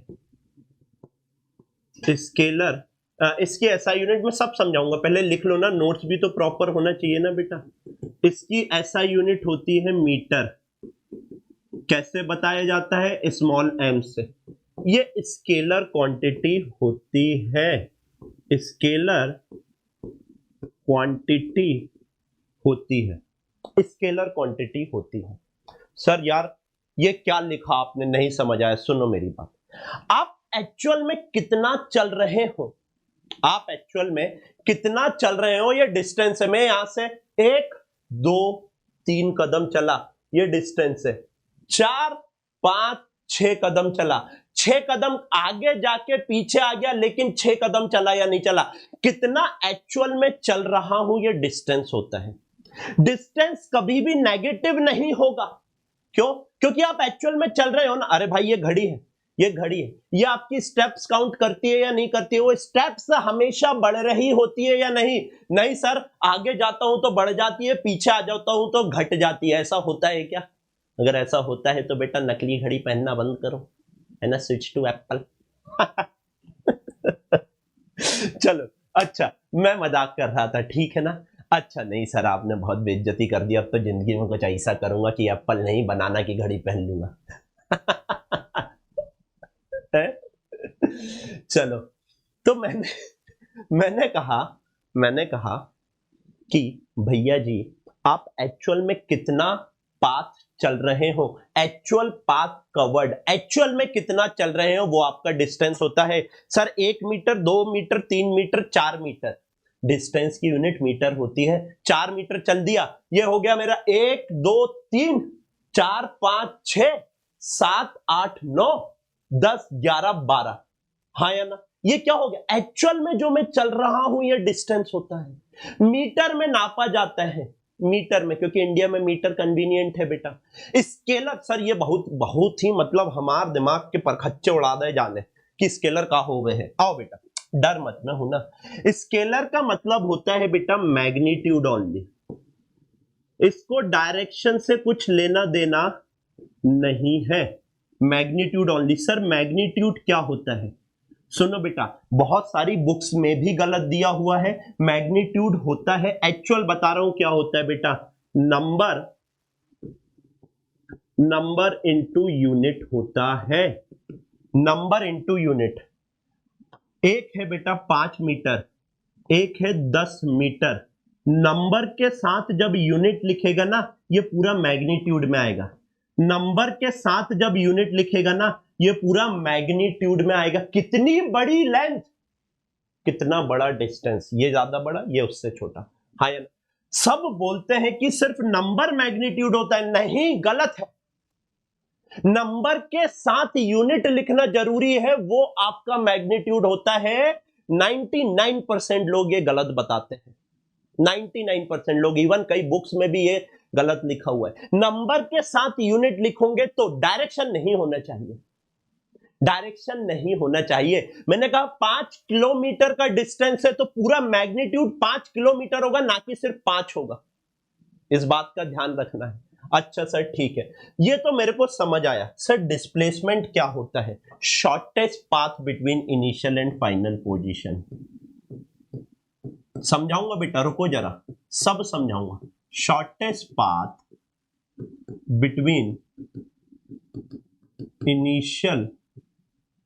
स्केलर, इसकी एसआई यूनिट में सब समझाऊंगा, पहले लिख लो ना, नोट्स भी तो प्रॉपर होना चाहिए ना बेटा। इसकी एसआई यूनिट होती है मीटर। कैसे बताया जाता है? स्मॉल एम से। ये स्केलर क्वांटिटी होती है, स्केलर क्वांटिटी होती है, स्केलर क्वांटिटी होती है। सर यार ये क्या लिखा आपने, नहीं समझ आया? सुनो मेरी बात, आप एक्चुअल में कितना चल रहे हो, आप एक्चुअल में कितना चल रहे हो, ये डिस्टेंस है। मैं यहां से 1 2 3 कदम चला, ये डिस्टेंस है। 4 5 6 कदम चला, 6 कदम आगे जाके पीछे आ गया, लेकिन 6 कदम चला या नहीं चला, कितना एक्चुअल में चल रहा हूं, ये डिस्टेंस होता है। डिस्टेंस कभी भी नेगेटिव नहीं होगा। क्यों? क्योंकि आप एक्चुअल में चल रहे हो ना। अरे भाई ये घड़ी है, ये घड़ी है, ये आपकी स्टेप्स काउंट करती है या नहीं करती है? वो स्टेप्स हमेशा बढ़ रही होती है या नहीं? नहीं सर, आगे जाता हूं तो बढ़ जाती है, पीछे आ जाता हूं तो घट जाती है। ऐसा होता है क्या? अगर ऐसा होता है तो बेटा नकली घड़ी पहनना बंद करो, है ना, स्विच टू एप्पल। चलो अच्छा, मैं मजाक कर रहा था, ठीक है ना। अच्छा नहीं सर, आपने बहुत बेइज्जती कर दी, अब तो जिंदगी में कुछ ऐसा करूंगा कि एप्पल नहीं बनाना की घड़ी पहन लूंगा। चलो, तो मैंने कहा कि भैया जी आप एक्चुअल में कितना पाथ चल रहे हो, एक्चुअल पाथ कवर्ड, एक्चुअल में कितना चल रहे हो वो आपका डिस्टेंस होता है। Sir 1 metre, 2 metre, 3 metre, 4 metre, distance की यूनिट मीटर होती है। 4 मीटर चल दिया, ये हो गया मेरा 1 2 3 4 5 6 7 8 9 10 11 12, हाँ या ना? ये क्या हो गया? एक्चुअल में जो मैं चल रहा हूं ये डिस्टेंस होता है। मीटर में नापा जाता है, मीटर में, क्योंकि इंडिया में मीटर कन्वीनियंट है बेटा। स्केलर, सर ये बहुत बहुत ही मतलब हमारे दिमाग के परखच्चे उड़ा दे जाने कि स्केलर का हो गए हैं। आओ बेटा, डर मत, मैं हूं ना। स्केलर का मतलब होता है बेटा मैग्नीट्यूड ओनली, इसको डायरेक्शन से कुछ लेना देना नहीं है, मैग्नीट्यूड ओनली। सर मैग्नीट्यूड क्या होता है? सुनो बेटा, बहुत सारी बुक्स में भी गलत दिया हुआ है। मैग्नीट्यूड होता है, एक्चुअल बता रहा हूं क्या होता है बेटा, नंबर इनटू यूनिट होता है, नंबर इनटू यूनिट। एक है बेटा 5 मीटर, एक है 10 मीटर, नंबर के साथ जब यूनिट लिखेगा ना ये पूरा मैग्नीट्यूड में आएगा। नंबर के साथ जब यूनिट लिखेगा ना ये पूरा मैग्नीट्यूड में आएगा। कितनी बड़ी लेंथ, कितना बड़ा डिस्टेंस, ये ज्यादा बड़ा, ये उससे छोटा, हाँ या ना? सब बोलते हैं कि सिर्फ नंबर मैग्नीट्यूड होता है, नहीं, गलत है। नंबर के साथ यूनिट लिखना जरूरी है, वो आपका मैग्नीट्यूड होता है। 99% लोग ये गलत बताते हैं, 99% लोग, इवन कई बुक्स में भी ये गलत लिखा हुआ है। नंबर के साथ यूनिट लिखोगे तो डायरेक्शन नहीं होना चाहिए, डायरेक्शन नहीं होना चाहिए। मैंने कहा 5 किलोमीटर का डिस्टेंस है तो पूरा मैग्नीट्यूड 5 किलोमीटर होगा, ना कि सिर्फ 5 होगा, इस बात का ध्यान रखना है। अच्छा सर ठीक है, ये तो मेरे को समझ आया। सर डिस्प्लेसमेंट क्या होता है? Shortest path between initial and final position. समझाऊंगा बेटा, रुको जरा, सब समझाऊंगा। Shortest path between initial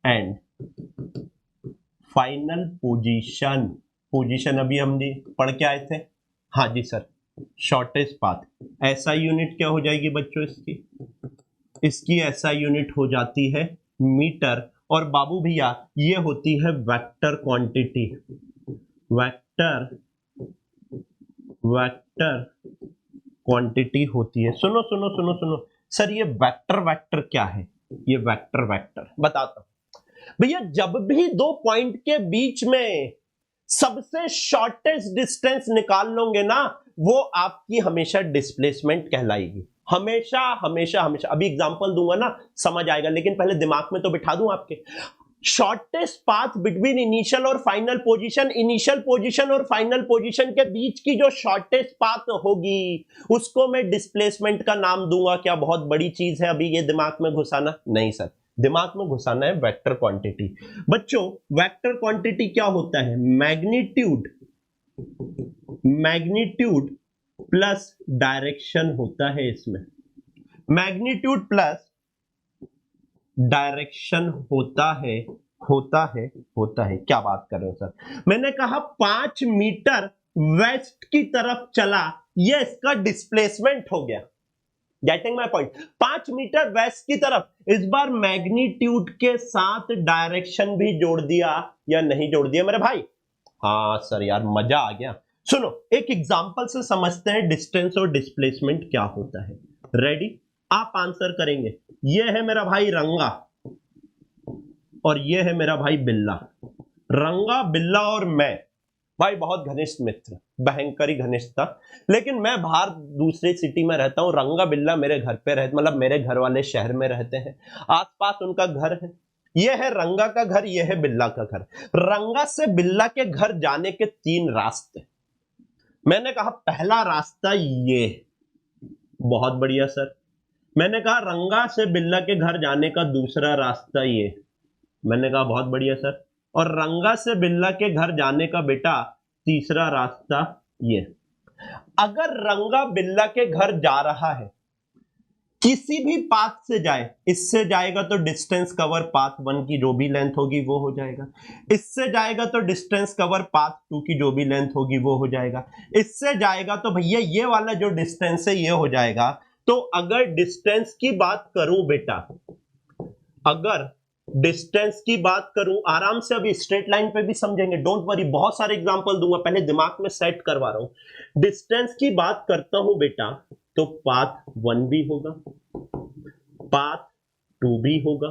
and final position, position अभी हम पढ़ के आए थे, हाँ जी सर। शॉर्टेस्ट पाथ, ऐसा यूनिट क्या हो जाएगी बच्चों इसकी ऐसा यूनिट हो जाती है मीटर। और बाबू भैया ये होती है वेक्टर क्वांटिटी, वेक्टर क्वांटिटी होती है। सुनो सुनो सुनो सुनो सर, ये वेक्टर क्या है? ये वेक्टर बताता हूं भैया। जब भी दो पॉइंट के बीच में सबसे शॉर्टेस्ट डिस्टेंस निकाल लोगे ना वो आपकी हमेशा डिस्प्लेसमेंट कहलाएगी, हमेशा हमेशा हमेशा। अभी एग्जांपल दूंगा ना, समझ आएगा, लेकिन पहले दिमाग में तो बिठा दूं आपके। शॉर्टेस्ट पाथ बिटवीन इनिशियल और फाइनल पोजीशन, इनिशियल पोजीशन और फाइनल पोजीशन के बीच की जो शॉर्टेस्ट पाथ होगी उसको मैं डिस्प्लेसमेंट का नाम दूंगा। क्या बहुत बड़ी चीज है अभी ये दिमाग में घुसाना? नहीं सर, दिमाग में घुसाना है वेक्टर क्वांटिटी। बच्चों वेक्टर क्वांटिटी क्या होता है? मैग्नीट्यूड, मैग्नीट्यूड प्लस डायरेक्शन होता है इसमें, मैग्नीट्यूड प्लस डायरेक्शन होता है, होता है, होता है। क्या बात कर रहे हो सर? मैंने कहा 5 मीटर वेस्ट की तरफ चला, ये इसका डिस्प्लेसमेंट हो गया। Getting my point? 5 metre west की तरफ, इस बार मैग्नीट्यूड के साथ डायरेक्शन भी जोड़ दिया या नहीं जोड़ दिया मेरे भाई? हाँ सर यार मजा आ गया। सुनो एक एग्जांपल से समझते हैं डिस्टेंस और डिस्प्लेसमेंट क्या होता है। रेडी? आप आंसर करेंगे। ये है मेरा भाई रंगा और ये है मेरा भाई बिल्ला। रंगा, बिल्ला और मैं भाई बहुत घनिष्ठ मित्र, भयंकर ही घनिष्ठ था। लेकिन मैं बाहर दूसरी सिटी में रहता हूं, रंगा बिल्ला मेरे घर पे रहते, मतलब मेरे घर वाले शहर में रहते हैं, आसपास उनका घर है। ये है रंगा का घर, ये है बिल्ला का घर। रंगा से बिल्ला के घर जाने के 3 रास्ते। मैंने कहा पहला रास्ता ये, बहुत बढ़िया सर। मैंने कहा रंगा से बिल्ला के घर जाने का दूसरा रास्ता ये, मैंने कहा बहुत बढ़िया सर। और रंगा से बिल्ला के घर जाने का बेटा तीसरा रास्ता ये। अगर रंगा बिल्ला के घर जा रहा है, किसी भी पाथ से जाए, इससे जाएगा तो डिस्टेंस कवर पाथ 1 की जो भी लेंथ होगी वो हो जाएगा, इससे जाएगा तो डिस्टेंस कवर पाथ 2 की जो भी लेंथ होगी वो हो जाएगा, इससे जाएगा तो भैया ये वाला जो डिस्टेंस है ये हो जाएगा। तो अगर डिस्टेंस की बात करूं बेटा, अगर डिस्टेंस की बात करूं, आराम से अभी स्ट्रेट लाइन पे भी समझेंगे, डोंट वरी, बहुत सारे एग्जांपल दूंगा, पहले दिमाग में सेट करवा रहा हूं। डिस्टेंस की बात करता हूं बेटा तो पाथ 1 भी होगा, पाथ 2 भी होगा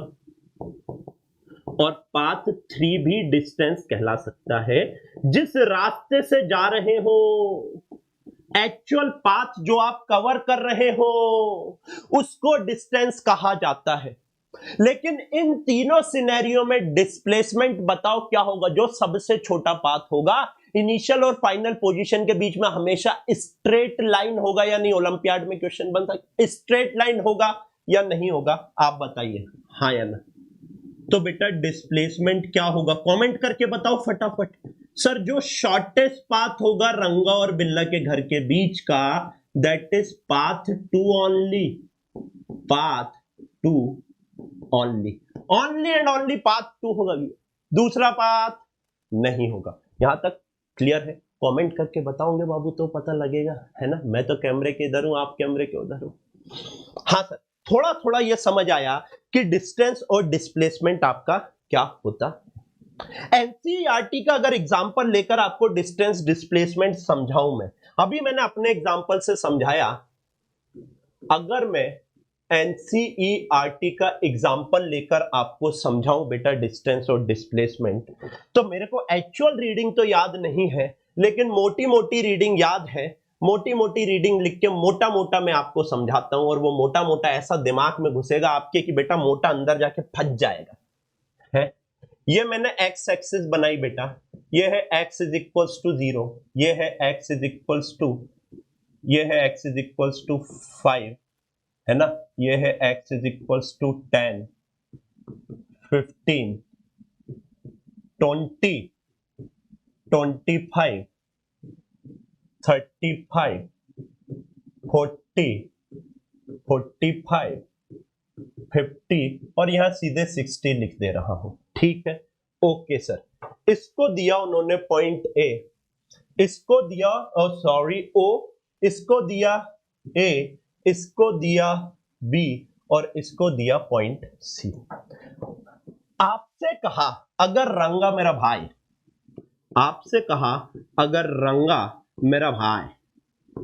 और पाथ 3 भी डिस्टेंस कहला सकता है। जिस रास्ते से जा रहे हो, एक्चुअल पाथ जो आप कवर कर रहे हो उसको डिस्टेंस कहा जाता है। लेकिन इन तीनों सिनेरियो में डिस्प्लेसमेंट बताओ क्या होगा? जो सबसे छोटा पाथ होगा, इनिशियल और फाइनल पोजीशन के बीच में हमेशा स्ट्रेट लाइन होगा या नहीं? ओलंपियाड में क्वेश्चन बनता है, स्ट्रेट लाइन होगा या नहीं होगा? आप बताइए हाँ या ना। तो बेटा डिस्प्लेसमेंट क्या होगा? कमेंट करके बताओ फटाफट। सर जो शॉर्टेस्ट पाथ होगा रंगा और बिल्ला के घर के बीच का, that is path 2 only, path 2 only, only and only path 2 होगा, दूसरा पाथ नहीं होगा। यहां तक क्लियर है? कमेंट करके बताओगे बाबू तो पता लगेगा, है ना? मैं तो कैमरे के इधर हूं, आप कैमरे के उधर हो। हाँ सर, थोड़ा थोड़ा ये समझ आया कि डिस्टेंस और डिस्प्लेसमेंट आपका क्या होता है। एनसीईआरटी का अगर एग्जांपल लेकर आपको डिस्टेंस डिस्प्लेसमेंट समझाऊं मैं, अभी मैंने अपने एग्जांपल से समझाया, अगर मैं एनसीईआरटी का एग्जांपल लेकर आपको समझाऊं बेटा डिस्टेंस और डिस्प्लेसमेंट, तो मेरे को एक्चुअल रीडिंग तो याद नहीं है, लेकिन मोटी मोटी रीडिंग याद है। मोटी मोटी रीडिंग लिख के मोटा मोटा मैं आपको समझाता हूं, और वो मोटा मोटा ऐसा दिमाग में घुसेगा आपके कि बेटा मोटा अंदर जाके फंस जाएगा। है ये मैंने एक्स एक्सिस बनाई बेटा, ये है x इज इक्वल्स टू 0, ये है x इज इक्वल्स टू, ये है x इज इक्वल्स टू 5, है ना? ये है x इज इक्वल्स टू 10, 15, 20, 25, 35, 40, 45, 50 और यहां सीधे 60 लिख दे रहा हूं। ठीक है, ओके सर। इसको दिया उन्होंने पॉइंट ए, इसको दिया सॉरी ओ, इसको दिया ए, इसको दिया बी और इसको दिया पॉइंट सी। आपसे कहा अगर रंगा मेरा भाई, आपसे कहा अगर रंगा मेरा भाई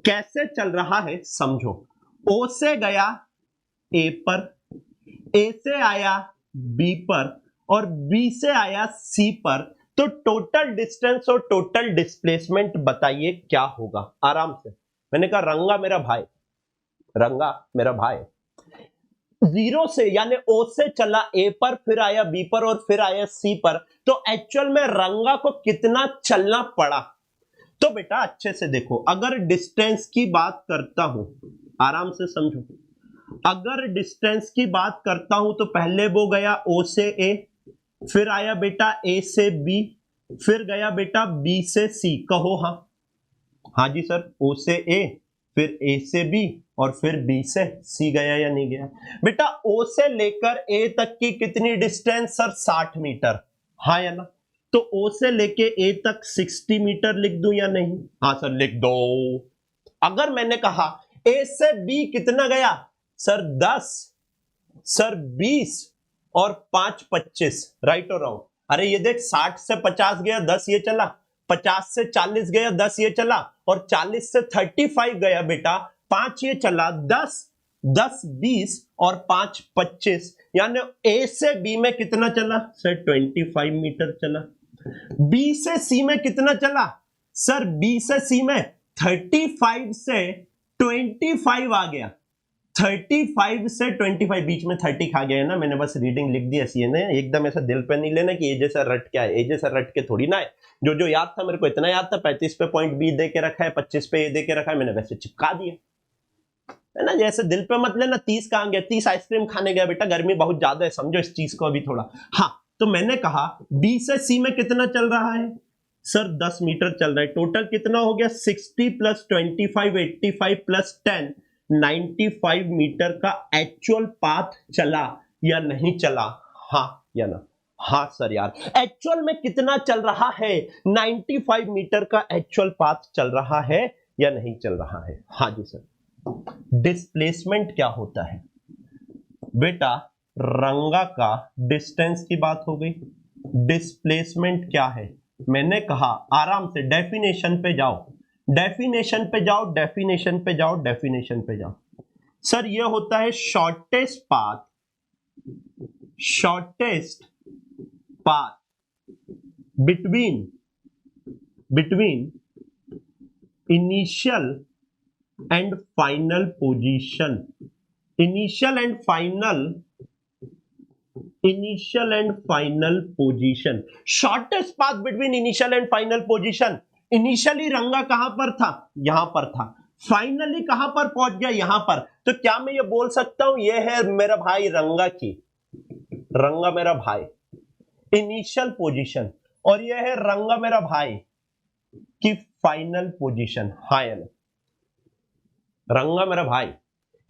कैसे चल रहा है समझो। ओ से गया ए पर, ए से आया बी पर और बी से आया सी पर, तो टोटल डिस्टेंस और टोटल डिस्प्लेसमेंट बताइए क्या होगा आराम से। मैंने कहा रंगा मेरा भाई, रंगा मेरा भाई जीरो से यानी ओ से चला ए पर, फिर आया बी पर और फिर आया सी पर, तो एक्चुअल में रंगा को कितना चलना पड़ा। तो बेटा अच्छे से देखो, अगर डिस्टेंस की बात करता हूं, आराम से समझो, अगर डिस्टेंस की बात करता हूं तो पहले वो गया ओ से ए, फिर आया बेटा ए से बी, फिर गया बेटा बी से सी। कहो हाँ, हाँ जी सर, ओ से ए, फिर ए से बी और फिर बी से सी गया या नहीं गया। बेटा ओ से लेकर ए तक की कितनी डिस्टेंस सर? 60 मीटर, हाँ या ना? तो ओ से लेके ए तक 60 मीटर लिख दूं या नहीं? हाँ सर लिख दो। अगर मैंने कहा ए से बी कितना गया सर? 10, सर 20 और 5 25, राइट और रॉन्ग? अरे ये देख, 60 से 50 गया, 10 ये चला, 50 से 40 गया, 10 ये चला, और 40 से 35 गया बेटा, 5 ये चला, 10 10 20 और 5 25, यानी ए से बी में कितना चला सर? 25 मीटर चला। बी से सी में कितना चला सर? बी से सी में 35 से 25 आ गया, 35 से 25, बीच में 30 खा गया है ना, मैंने बस रीडिंग लिख दी ऐसी है ना, एकदम ऐसा दिल पे नहीं लेना कि ये जैसा रट क्या है, ये जैसा रट के थोड़ी ना है। जो जो याद था मेरे को इतना याद था, 35 पे पॉइंट बी दे के रखा है, 25 पे ए दे के रखा है, मैंने वैसे चिपका दिया है ना। जैसे दिल पे मत लेना। 30 कहां गया? 30 आइसक्रीम खाने गया बेटा, गर्मी बहुत ज्यादा है, समझो इस चीज को अभी थोड़ा। हाँ, तो मैंने कहा बी से सी में कितना चल रहा है सर? 10 मीटर चल रहा है। टोटल कितना हो गया? 60 प्लस 25 85 प्लस 10 95 मीटर का एक्चुअल पाथ चला या नहीं चला? हाँ या ना? हाँ सर यार, एक्चुअल में कितना चल रहा है? 95 मीटर का एक्चुअल पाथ चल रहा है या नहीं चल रहा है? हाँ जी सर। डिस्प्लेसमेंट क्या होता है बेटा? रंगा का डिस्टेंस की बात हो गई। डिस्प्लेसमेंट क्या है? मैंने कहा आराम से डेफिनेशन पे जाओ, डेफिनेशन पे जाओ, डेफिनेशन पे जाओ, डेफिनेशन पे जाओ। सर ये होता है shortest path, shortest path between initial and final position. Initial and final position, shortest path between initial and final position. Initially रंगा कहां पर था? यहां पर था। फाइनली कहां पर पहुंच गया? यहां पर। तो क्या मैं ये बोल सकता हूं ये है मेरा भाई रंगा की, रंगा मेरा भाई इनिशियल पोजीशन, और ये है रंगा मेरा भाई की फाइनल पोजीशन? हाँ या ना? रंगा मेरा भाई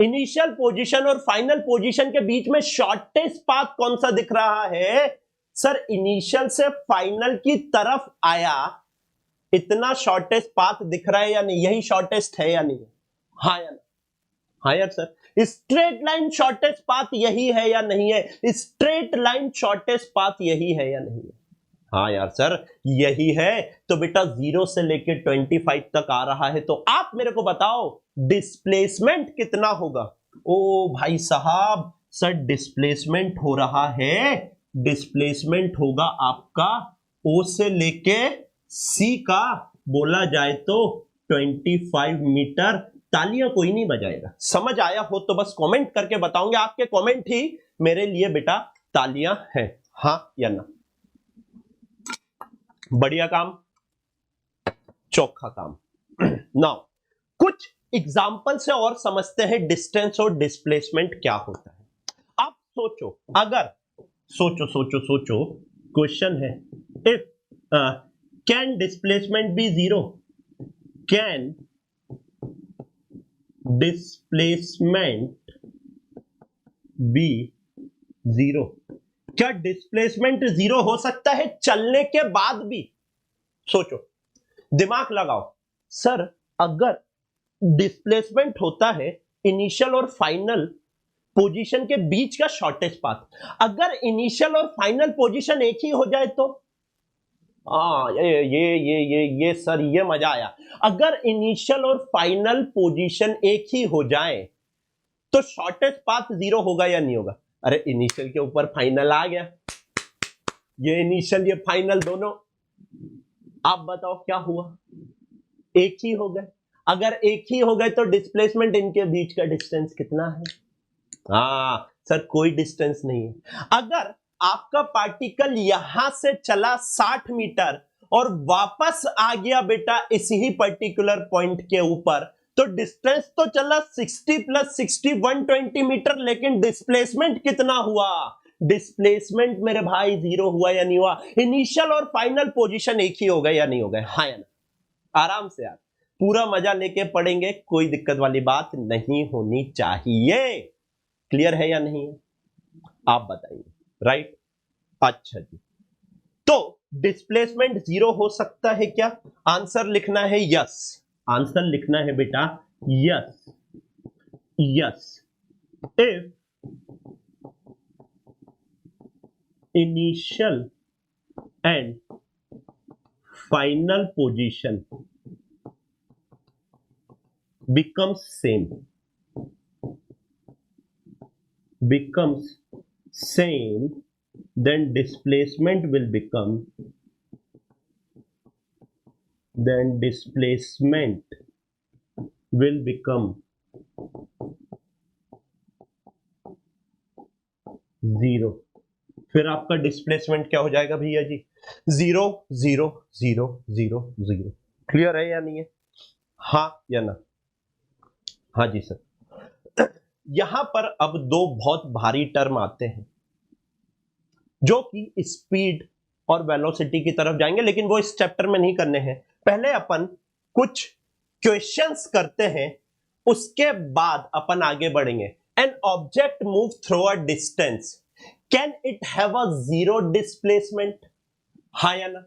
इनिशियल पोजीशन और फाइनल पोजीशन के बीच में शॉर्टेस्ट पाथ कौन सा दिख रहा है सर? इनिशियल से फाइनल की तरफ आया, इतना शॉर्टेस्ट पाथ दिख रहा है या नहीं? यही शॉर्टेस्ट है या नहीं? हाँ या ना? हाँ यार sir, straight line shortest path यही है या नहीं है? स्ट्रेट लाइन शॉर्टेस्ट पाथ यही है या नहीं है? हाँ यार सर यही है। तो बेटा 0 से लेके 25 तक आ रहा है, तो आप मेरे को बताओ डिस्प्लेसमेंट कितना होगा? ओ भाई साहब, सर डिस्प्लेसमेंट हो रहा है, डिस्प्लेसमेंट होगा आपका ओ से लेके सी का, बोला जाए तो 25 मीटर। तालियां कोई नहीं बजाएगा। समझ आया हो तो बस कमेंट करके बताओगे, आपके कमेंट ही मेरे लिए बेटा तालियां हैं। हाँ या ना? बढ़िया काम, चौखा काम। नाउ कुछ एग्जाम्पल से और समझते हैं डिस्टेंस और डिस्प्लेसमेंट क्या होता है। आप सोचो, अगर सोचो क्वेश्चन है, if can displacement be 0? Can displacement be 0? क्या डिस्प्लेसमेंट 0 हो सकता है चलने के बाद भी? सोचो, दिमाग लगाओ। सर अगर डिस्प्लेसमेंट होता है इनिशियल और फाइनल पोजीशन के बीच का शॉर्टेस्ट पाथ, अगर इनिशियल और फाइनल पोजीशन एक ही हो जाए तो? ये सर ये मजा आया। अगर इनिशियल और फाइनल पोजीशन एक ही हो जाए तो शॉर्टेस्ट पाथ 0 होगा या नहीं होगा? अरे इनिशियल के ऊपर फाइनल आ गया, ये इनिशियल ये फाइनल दोनों आप बताओ क्या हुआ, एक ही हो गए। अगर एक ही हो गए तो डिस्प्लेसमेंट इनके बीच का डिस्टेंस कितना है? हाँ सर, कोई डिस्टेंस नहीं है। अगर आपका पार्टिकल यहां से चला 60 मीटर और वापस आ गया बेटा इसी ही पर्टिकुलर पॉइंट के ऊपर, तो डिस्टेंस तो चला 60 प्लस 60 120 मीटर, लेकिन डिस्प्लेसमेंट कितना हुआ? डिस्प्लेसमेंट मेरे भाई जीरो हुआ या नहीं हुआ? इनिशियल और फाइनल पोजीशन एक ही हो गए या नहीं हो गए? हाँ या ना? आराम से यार, पूरा मजा लेके पढ़ेंगे, कोई दिक्कत वाली बात नहीं होनी चाहिए। क्लियर है या नहीं है? आप बताइए। राइट, अच्छा जी। तो डिस्प्लेसमेंट जीरो हो सकता है क्या? आंसर लिखना है यस। आंसर लिखना है बेटा yes. Yes, if initial and final position becomes same, then displacement will become zero. फिर आपका डिस्प्लेसमेंट क्या हो जाएगा भैया जी? Zero zero zero zero zero. Clear है या नहीं है? हाँ या ना? हाँ जी सर। यहां पर अब दो बहुत भारी टर्म आते हैं जो कि स्पीड और वेलोसिटी की तरफ जाएंगे, लेकिन वो इस चैप्टर में नहीं करने हैं। पहले अपन कुछ क्वेश्चंस करते हैं, उसके बाद अपन आगे बढ़ेंगे। An object move through a distance, can it have a zero displacement? हाँ या ना?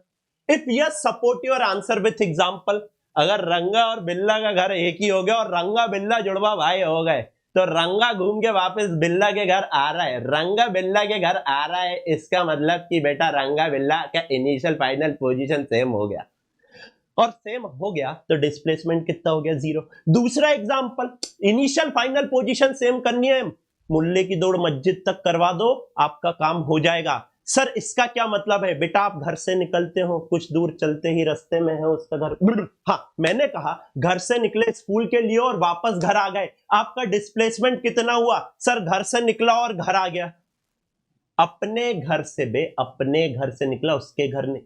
If yes, support your answer with example. अगर रंगा और बिल्ला का घर एक ही हो गया और रंगा बिल्ला जुड़वा भाई हो गए, तो रंगा घूम के वापस बिल्ला के घर आ रहा है, रंगा बिल्ला के घर आ रहा है, इसका मतलब कि बेटा रंगा बिल्ला का इनिशियल फाइनल पोजीशन सेम हो गया, और सेम हो गया तो डिस्प्लेसमेंट कितना हो गया? जीरो। दूसरा example, initial final position same करनी है, मुल्ले की दौड़ मस्जिद तक करवा दो, आपका काम हो जाएगा। सर इसका क्या मतलब है? बेटा आप घर से निकलते हो, कुछ दूर चलते ही रास्ते में है उसका घर, हाँ मैंने कहा घर से निकले स्कूल के लिए और वापस घर आ गए, आपका डिस्प्लेसमेंट कितना हुआ? सर घर से निकला और घर आ गया। अपने घर से बे, अपने घर से निकला, उसके घर नहीं।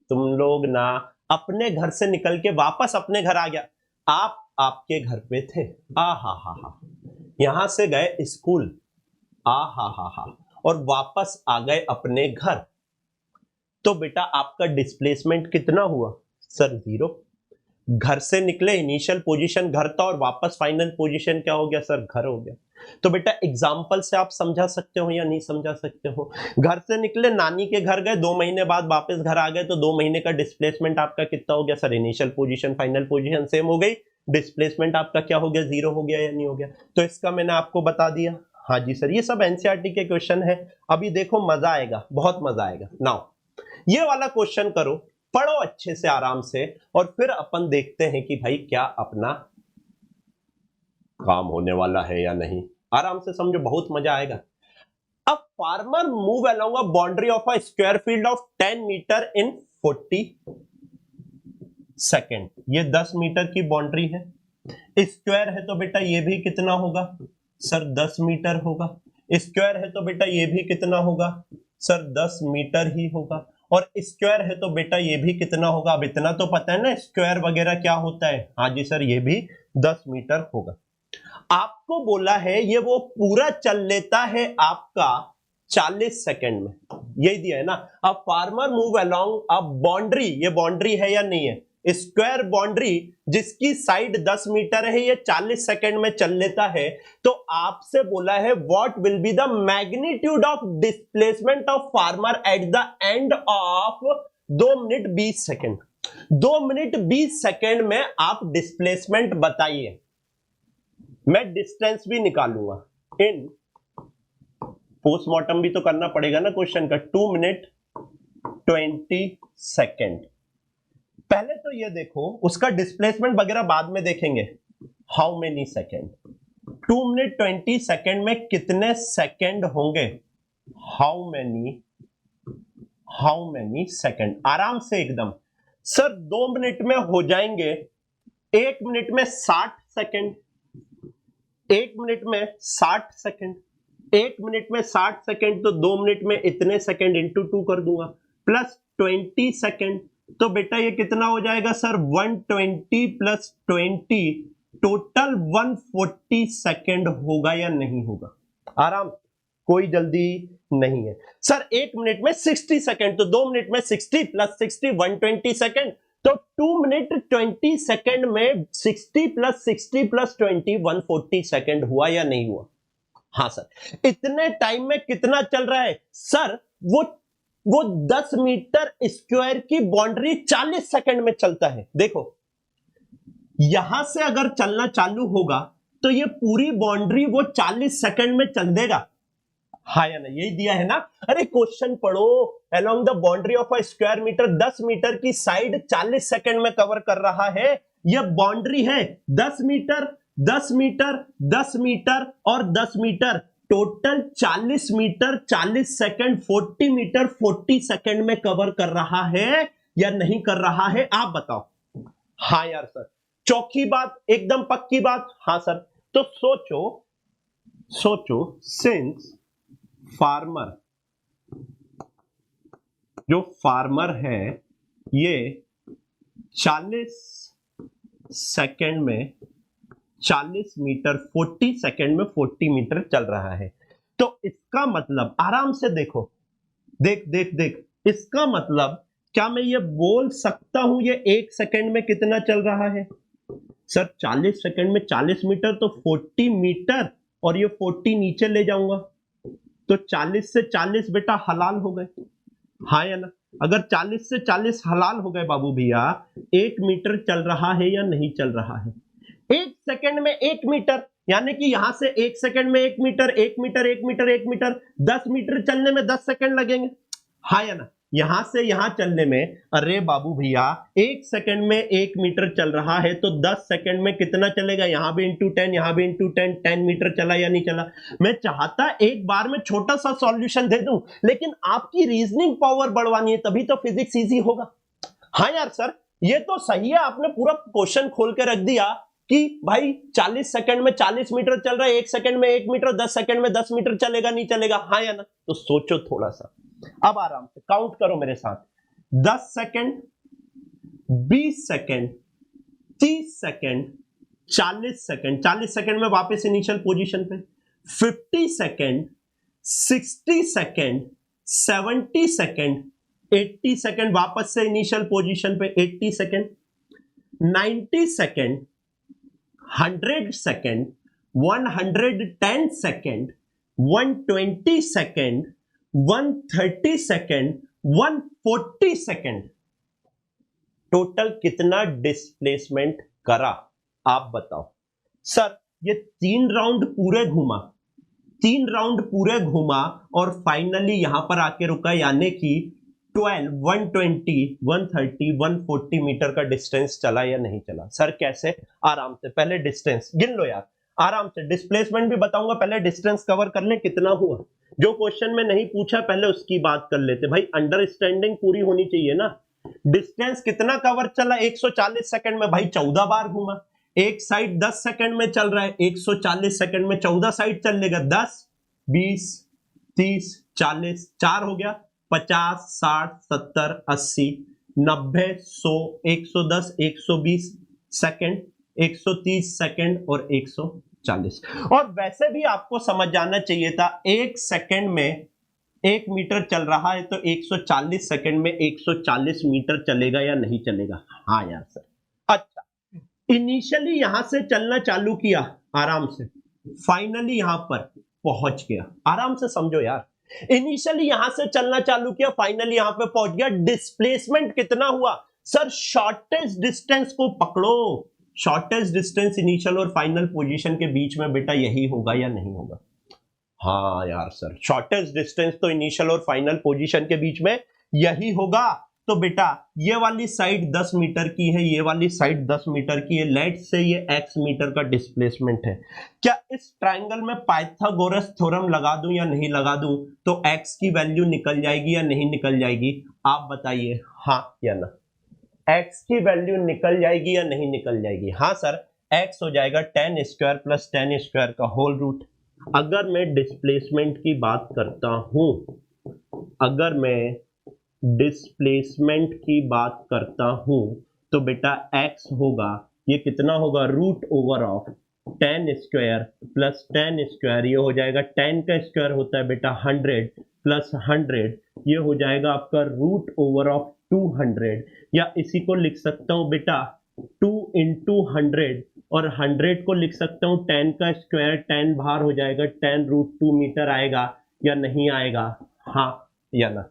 तुम लोग ना अपने घर से निकल के वापस अपने घर आ गया, आप आपके घर पे थे, आ हा, यहां से गए स्कूल, आ हा, और वापस आ गए अपने घर, तो बेटा आपका डिस्प्लेसमेंट कितना हुआ? Sir zero. घर से निकले, इनिशियल पोजीशन घर था और वापस फाइनल पोजीशन क्या हो गया? सर घर हो गया। तो बेटा एग्जाम्पल से आप समझा सकते हो या नहीं समझा सकते हो? घर से निकले, नानी के घर गए, 2 महीने बाद वापस घर आ गए, तो 2 महीने का डिस्प्लेसमेंट आपका कितना हो गया? Sir initial position final position same हो गई, डिस्प्लेसमेंट आपका क्या हो गया? जीरो हो गया या नहीं हो गया? तो इसका मैंने आपको बता दिया। हाँ जी सर, ये सब एनसीईआरटी के क्वेश्चन है। अभी देखो मजा आएगा, बहुत मजा आएगा। नाउ ये वाला क्वेश्चन करो, पढ़ो अच्छे से आराम से, और फिर अपन देखते हैं कि भाई क्या अपना काम होने वाला है या नहीं। आराम से समझो, बहुत मजा आएगा। अब farmer move along a boundary of a square field of 10 metre in 40 second. ये 10 मीटर की बाउंड्री है, स्क्वायर है तो बेटा ये भी कितना होगा? सर 10 मीटर होगा। स्क्वायर है तो बेटा ये भी कितना होगा? सर 10 मीटर ही होगा। और स्क्वायर है तो बेटा ये भी कितना होगा? अब इतना तो पता है ना स्क्वायर वगैरह क्या होता है। हाँ जी सर, ये भी 10 मीटर होगा। आपको बोला है ये वो पूरा चल लेता है आपका 40 सेकंड में, यही दिया है ना। अब farmer move along a boundary, ये बाउंड्री है या नहीं है? स्क्वायर बाउंड्री जिसकी साइड 10 मीटर है, ये 40 सेकंड में चल लेता है। तो आपसे बोला है what will be the magnitude of displacement of farmer at the end of 2 minute 20 second. 2 minute 20 second में आप डिस्प्लेसमेंट बताइए, मैं डिस्टेंस भी निकालूंगा। इन पोस्टमार्टम भी तो करना पड़ेगा ना क्वेश्चन का। 2 मिनट 20 सेकेंड। पहले तो ये देखो, उसका डिस्प्लेसमेंट वगैरह बाद में देखेंगे। How many second? 2 minute 20 second में कितने सेकेंड होंगे? हाउ हाउ मेनी सेकेंड, आराम से एकदम। सर 2 मिनट में हो जाएंगे, 1 मिनट में 60 सेकेंड, 1 मिनट में 60 सेकेंड, 1 मिनट में 60 सेकेंड, तो 2 मिनट में इतने सेकेंड इंटू 2 कर दूंगा, प्लस 20 सेकेंड। तो बेटा ये कितना हो जाएगा सर, 120 प्लस 20, टोटल 140 सेकेंड होगा या नहीं होगा? आराम, कोई जल्दी नहीं है। सर 1 मिनट में 60 सेकेंड, तो 2 मिनट में 60 प्लस 60 120 सेकेंड, तो 2 मिनट 20 सेकेंड में 60 प्लस 60 प्लस 20 140 सेकेंड हुआ या नहीं हुआ? हाँ सर। इतने टाइम में कितना चल रहा है? सर वो 10 मीटर स्क्वायर की बाउंड्री 40 सेकेंड में चलता है। देखो यहां से अगर चलना चालू होगा तो ये पूरी बाउंड्री वो 40 सेकेंड में चल देगा, हाँ या नहीं? यही दिया है ना। अरे क्वेश्चन पढ़ो, along the boundary of a square metre, 10 metre की साइड 40 सेकेंड में कवर कर रहा है। यह बाउंड्री है 10 मीटर 10 मीटर 10 मीटर और 10 metre, total 40 metre 40 second, 40 metre 40 second में कवर कर रहा है या नहीं कर रहा है? आप बताओ। हाँ यार सर, चौकी बात, एकदम पक्की बात। हाँ सर, तो सोचो सिंस फार्मर, जो फार्मर है ये 40 सेकेंड में 40 मीटर, 40 सेकेंड में 40 मीटर चल रहा है, तो इसका मतलब, आराम से देखो, देख, इसका मतलब क्या मैं ये बोल सकता हूं ये 1 सेकेंड में कितना चल रहा है? सर 40 सेकेंड में 40 मीटर, तो 40 मीटर, और ये 40 नीचे ले जाऊंगा, तो 40 से 40 बेटा हलाल हो गए, हाँ या ना? अगर 40 से 40 हलाल हो गए बाबू भैया, 1 मीटर चल रहा है या नहीं चल रहा है? 1 सेकेंड में 1 मीटर, यानी कि यहां से 1 सेकेंड में 1 metre, 1 metre 1 metre 1 metre, 10 metre चलने में 10 सेकेंड लगेंगे, हाँ या ना? यहां से यहां चलने में, अरे बाबू भैया 1 सेकेंड में 1 मीटर चल रहा है, तो 10 सेकेंड में कितना चलेगा? यहां भी इंटू 10, यहां भी इंटू 10, 10 मीटर चला या नहीं चला? मैं चाहता एक बार में छोटा सा सॉल्यूशन दे दूं, लेकिन आपकी रीजनिंग पावर बढ़वानी है, तभी तो फिजिक्स इजी होगा। हाँ यार सर, ये तो सही है, आपने पूरा क्वेश्चन खोल के रख दिया कि भाई 40 सेकंड में 40 मीटर चल रहा है, 1 सेकंड में 1 मीटर, 10 सेकंड में 10 मीटर चलेगा नहीं चलेगा? हाँ या ना? तो सोचो थोड़ा सा, अब आराम से काउंट करो मेरे साथ। 10 second, 20 second, 30 second, 40 second, 40 second में वापस इनिशियल पोजीशन पे, 50 सेकंड, 60 सेकंड, 70 सेकंड, 80 सेकंड, वापस से इनिशियल पोजीशन पे 80 second, 90 second, 100 second, 110 second, 120 second, 130 second, 140 second, total कितना डिस्प्लेसमेंट करा? आप बताओ। सर ये 3 राउंड पूरे घूमा, 3 राउंड पूरे घूमा और फाइनली यहां पर आके रुका, यानी कि 12, 120, 130, 140 मीटर का डिस्टेंस चला या नहीं चला? सर कैसे? आराम से पहले डिस्टेंस गिन लो यार, आराम से। डिस्प्लेसमेंट भी बताऊंगा, पहले डिस्टेंस कवर कर ले कितना हुआ। जो क्वेश्चन में नहीं पूछा पहले उसकी बात कर लेते भाई, अंडरस्टैंडिंग पूरी होनी चाहिए ना। डिस्टेंस कितना कवर चला 140 सेकंड में? भाई 14 बार घूमा। एक साइड 10 सेकंड में चल रहा है, 140 सेकंड में 14 साइड चल लेगा। 10, 20, 30, 40, 4 हो गया, 50, 60, 70, 80, 90, 100, 110, 120 सेकंड, 130 सेकंड और 140। और वैसे भी आपको समझ जाना चाहिए था, 1 सेकंड में 1 मीटर चल रहा है, तो 140 सेकंड में 140 मीटर चलेगा या नहीं चलेगा? हाँ यार सर। अच्छा, इनिशियली यहां से चलना चालू किया आराम से, फाइनली यहां पर पहुंच गया। आराम से समझो यार, इनिशियली यहां से चलना चालू किया, फाइनली यहां पे पहुंच गया। डिस्प्लेसमेंट कितना हुआ? सर शॉर्टेस्ट डिस्टेंस को पकड़ो, शॉर्टेस्ट डिस्टेंस इनिशियल और फाइनल पोजीशन के बीच में बेटा यही होगा या नहीं होगा? हाँ यार सर, शॉर्टेस्ट डिस्टेंस तो इनिशियल और फाइनल पोजीशन के बीच में यही होगा। तो बेटा ये वाली साइड 10 मीटर की है, ये वाली साइड 10 मीटर की है, लेट से ये x मीटर का डिस्प्लेसमेंट है। क्या इस ट्रायंगल में पाइथागोरस थ्योरम लगा दूं या नहीं लगा दूं तो x की वैल्यू निकल जाएगी या नहीं निकल जाएगी, आप बताइए हाँ या ना। x की वैल्यू निकल जाएगी या नहीं निकल जाएगी? हाँ सर, x हो जाएगा tan square plus tan square का होल रूट। अगर मैं डिस्प्लेसमेंट की बात करता हूं, अगर मैं डिस्प्लेसमेंट की बात करता हूं तो बेटा x होगा, ये कितना होगा, root over of tan square plus tan square, ये हो जाएगा tan का स्क्वायर होता है बेटा 100 प्लस 100, ये हो जाएगा आपका रूट ओवर ऑफ 200, या इसी को लिख सकता हूं बेटा 2 इंटू 100, और 100 को लिख सकता हूं tan का स्क्वायर, tan बाहर हो जाएगा, tan रूट 2 मीटर आएगा या नहीं आएगा, हाँ या ना।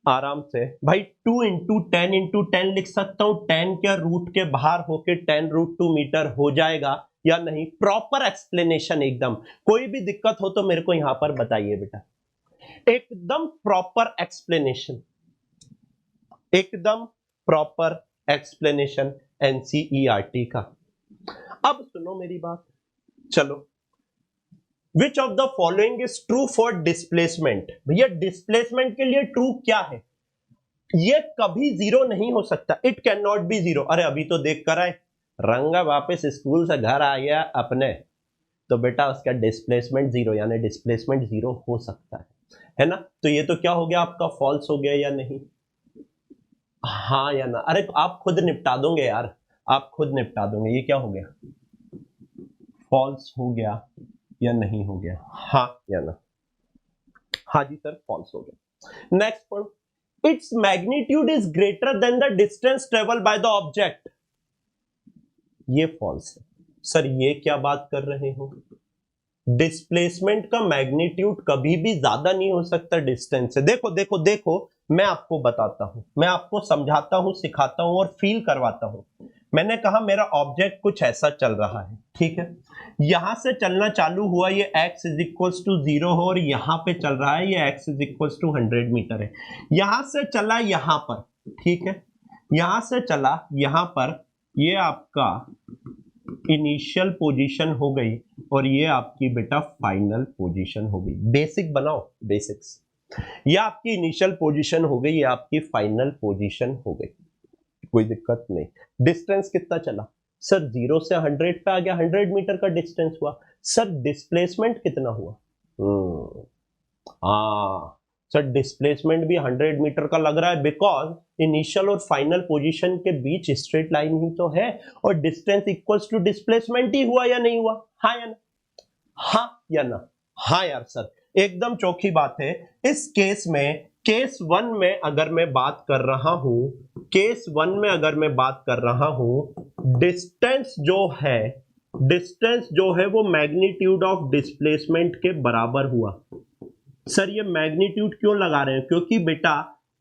आराम से भाई 2 इंटू 10 लिख सकता हूं, 10 के रूट के बाहर होके 10 रूट 2 मीटर हो जाएगा या नहीं। प्रॉपर एक्सप्लेनेशन, एकदम कोई भी दिक्कत हो तो मेरे को यहां पर बताइए बेटा, एकदम प्रॉपर एक्सप्लेनेशन, एकदम प्रॉपर एक्सप्लेनेशन एनसीईआरटी का। अब सुनो मेरी बात, चलो which of the following is true for displacement. भैया डिस्प्लेसमेंट के लिए ट्रू क्या है, ये कभी जीरो नहीं हो सकता, it can not be zero. अरे अभी तो देख कर आए, रंगा वापस स्कूल से घर आ गया अपने, तो बेटा उसका डिस्प्लेसमेंट जीरो, यानी डिस्प्लेसमेंट जीरो हो सकता है ना। तो ये तो क्या हो गया आपका, फॉल्स हो गया या नहीं, हाँ या ना। अरे तो आप खुद निपटा दोगे यार, आप खुद निपटा दोगे, ये क्या हो गया, फॉल्स हो गया या नहीं हो गया, हाँ या ना। हाँ जी सर, फॉल्स हो गया। Next point, its magnitude is greater than the distance travel by the object, ये फॉल्स है। सर ये क्या बात कर रहे हो, डिस्प्लेसमेंट का मैग्नीट्यूड कभी भी ज्यादा नहीं हो सकता डिस्टेंस से। देखो देखो देखो, मैं आपको बताता हूं, मैं आपको समझाता हूं, सिखाता हूं और फील करवाता हूं। मैंने कहा मेरा ऑब्जेक्ट कुछ ऐसा चल रहा है, ठीक है, यहां से चलना चालू हुआ, ये x इज इक्वल्स टू 0 हो, और यहां पे चल रहा है, ये x is equals to 100 metre है। यहां से चला यहां पर, ठीक है, यहां से चला यहां पर, ये आपका इनिशियल पोजीशन हो गई और ये आपकी बेटा फाइनल पोजीशन हो गई। बेसिक बनाओ, बेसिक्स, ये आपकी इनिशियल पोजीशन हो गई, ये आपकी फाइनल पोजीशन हो गई, कोई दिक्कत नहीं। डिस्टेंस कितना चला, सर 0 से 100 पे आ गया, 100 मीटर का डिस्टेंस हुआ। सर डिस्प्लेसमेंट कितना हुआ, हाँ सर डिस्प्लेसमेंट भी 100 मीटर का लग रहा है, बिकॉज इनिशियल और फाइनल पोजीशन के बीच स्ट्रेट लाइन ही तो है, और डिस्टेंस इक्वल्स टू डिस्प्लेसमेंट ही हुआ या नहीं हुआ, हाँ या ना, हाँ या ना। हाँ यार सर, एकदम चौखी बात है। इस केस में, केस 1 में अगर मैं बात कर रहा हूं, केस 1 में अगर मैं बात कर रहा हूं, डिस्टेंस जो है वो मैग्नीट्यूड ऑफ डिस्प्लेसमेंट के बराबर हुआ। सर ये मैग्नीट्यूड क्यों लगा रहे हैं, क्योंकि बेटा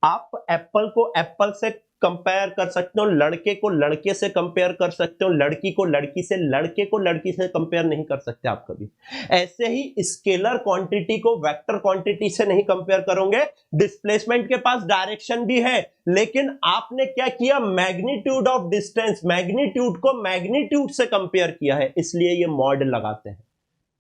आप एप्पल को एप्पल से कंपेयर कर सकते हो, लड़के को लड़के से कंपेयर कर सकते हो, लड़की को लड़की से, लड़के को लड़की से कंपेयर नहीं कर सकते आप कभी। ऐसे ही स्केलर क्वांटिटी को वेक्टर क्वांटिटी से नहीं कंपेयर करोगे। डिस्प्लेसमेंट के पास डायरेक्शन भी है, लेकिन आपने क्या किया, मैग्नीट्यूड ऑफ डिस्टेंस, मैग्नीट्यूड को मैग्नीट्यूड से कंपेयर किया है, इसलिए ये मॉड लगाते हैं,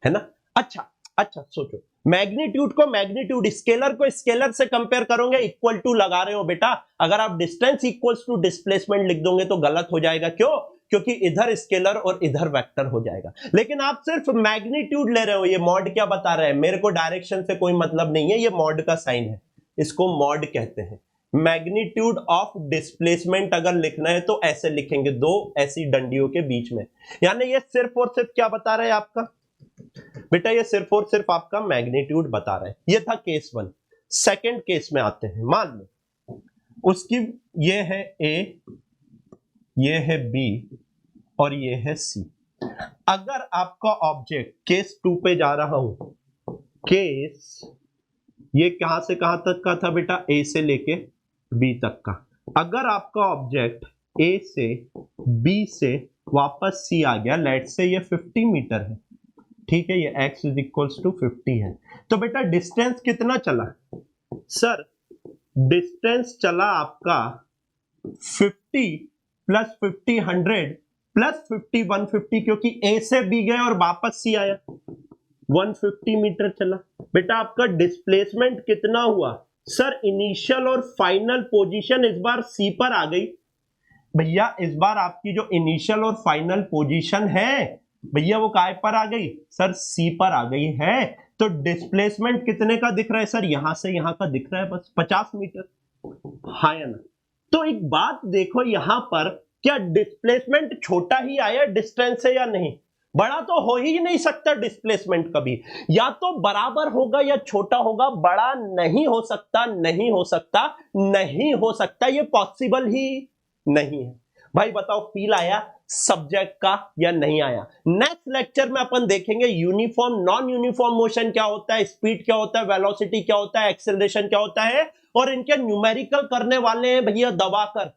है ना। अच्छा सोचो, मैग्नीट्यूड को मैग्नीट्यूड, स्केलर को स्केलर से कंपेयर करोगे, इक्वल टू लगा रहे हो बेटा। अगर आप डिस्टेंस इक्वल्स टू डिस्प्लेसमेंट लिख दोगे तो गलत हो जाएगा, क्यों, क्योंकि इधर स्केलर और इधर वेक्टर हो जाएगा। लेकिन आप सिर्फ मैग्नीट्यूड ले रहे हो, ये मॉड क्या बता रहा है, मेरे को डायरेक्शन से कोई मतलब नहीं है, ये मॉड का साइन है, इसको मॉड कहते हैं। मैग्नीट्यूड ऑफ डिस्प्लेसमेंट अगर लिखना है तो ऐसे लिखेंगे, दो ऐसी डंडियों के बीच में, यानी ये सिर्फ और सिर्फ क्या बता रहा है आपका बेटा, ये सिर्फ और सिर्फ आपका मैग्नीट्यूड बता रहा है। ये था केस 1। सेकंड केस में आते हैं, मान लो उसकी ये है ए, ये है बी और ये है सी। अगर आपका ऑब्जेक्ट, केस 2 पे जा रहा हूं, केस ये कहां से कहां तक का था बेटा, ए से लेके बी तक का। अगर आपका ऑब्जेक्ट ए से बी से वापस सी आ गया, लेट से ये 50 मीटर है, ठीक है, ये x इज इक्वल्स टू 50 है, तो बेटा डिस्टेंस कितना चला, सर डिस्टेंस चला आपका 50 प्लस 50 100 प्लस 50 150, क्योंकि ए से बी गए और वापस सी आया, 150 मीटर चला। बेटा आपका डिस्प्लेसमेंट कितना हुआ? सर इनिशियल और फाइनल पोजीशन इस बार सी पर आ गई। भैया इस बार आपकी जो इनिशियल और फाइनल पोजीशन है भैया वो काय पर आ गई? सर सी पर आ गई है। तो डिस्प्लेसमेंट कितने का दिख रहा है? सर यहां से यहां का दिख रहा है बस 50 मीटर। हाँ या ना? तो एक बात देखो यहां पर, क्या डिस्प्लेसमेंट छोटा ही आया डिस्टेंस से या नहीं? बड़ा तो हो ही नहीं सकता डिस्प्लेसमेंट कभी, या तो बराबर होगा या छोटा होगा, बड़ा नहीं हो सकता, नहीं हो सकता, नहीं हो सकता, ये पॉसिबल ही नहीं है। भाई बताओ फील आया सब्जेक्ट का या नहीं आया? नेक्स्ट लेक्चर में अपन देखेंगे यूनिफॉर्म नॉन यूनिफॉर्म मोशन क्या होता है, स्पीड क्या होता है, वेलोसिटी क्या होता है, एक्सेलरेशन क्या होता है, और इनके न्यूमेरिकल करने वाले हैं भैया दबाकर,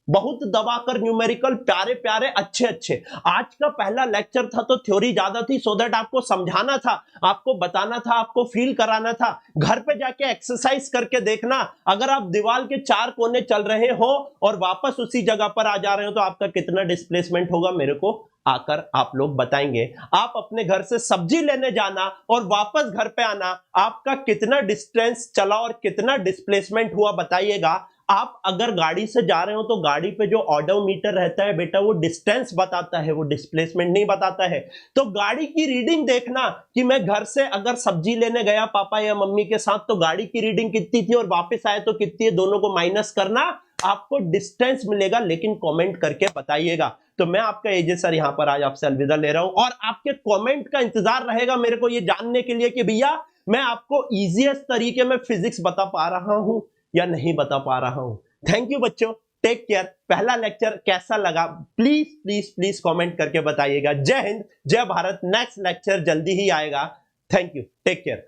बहुत दबाकर न्यूमेरिकल, प्यारे प्यारे अच्छे अच्छे। आज का पहला लेक्चर था तो थ्योरी ज्यादा थी, सो दैट आपको समझाना था, आपको बताना था, आपको फील कराना था। घर पे जाके एक्सरसाइज करके देखना, अगर आप दीवार के 4 कोने चल रहे हो और वापस उसी जगह पर आ जा रहे हो तो आपका कितना डिस्प्लेसमेंट होगा मेरे को आकर आप लोग बताएंगे। आप अपने घर से सब्जी लेने जाना और वापस घर पे आना, आपका कितना डिस्टेंस चला और कितना डिस्प्लेसमेंट हुआ बताइएगा। आप अगर गाड़ी से जा रहे हो तो गाड़ी पे जो ऑडोमीटर रहता है बेटा वो डिस्टेंस बताता है, वो डिस्प्लेसमेंट नहीं बताता है। तो गाड़ी की रीडिंग देखना कि मैं घर से अगर सब्जी लेने गया पापा या मम्मी के साथ तो गाड़ी की रीडिंग कितनी थी और वापस आए तो कितनी है, दोनों को माइनस करना, आपको डिस्टेंस मिलेगा, लेकिन कमेंट करके बताइएगा। तो मैं आपका एजे सर यहां पर आज आपसे अलविदा ले रहा हूं और आपके कमेंट का इंतजार रहेगा मेरे को ये जानने के लिए कि भैया मैं आपको इजीएस्ट तरीके में फिजिक्स बता पा रहा हूं या नहीं बता पा रहा हूं। थैंक यू बच्चों, टेक केयर। पहला लेक्चर कैसा लगा प्लीज प्लीज प्लीज कमेंट करके बताइएगा। जय हिंद, जय भारत। नेक्स्ट लेक्चर जल्दी ही आएगा। Thank you, take care.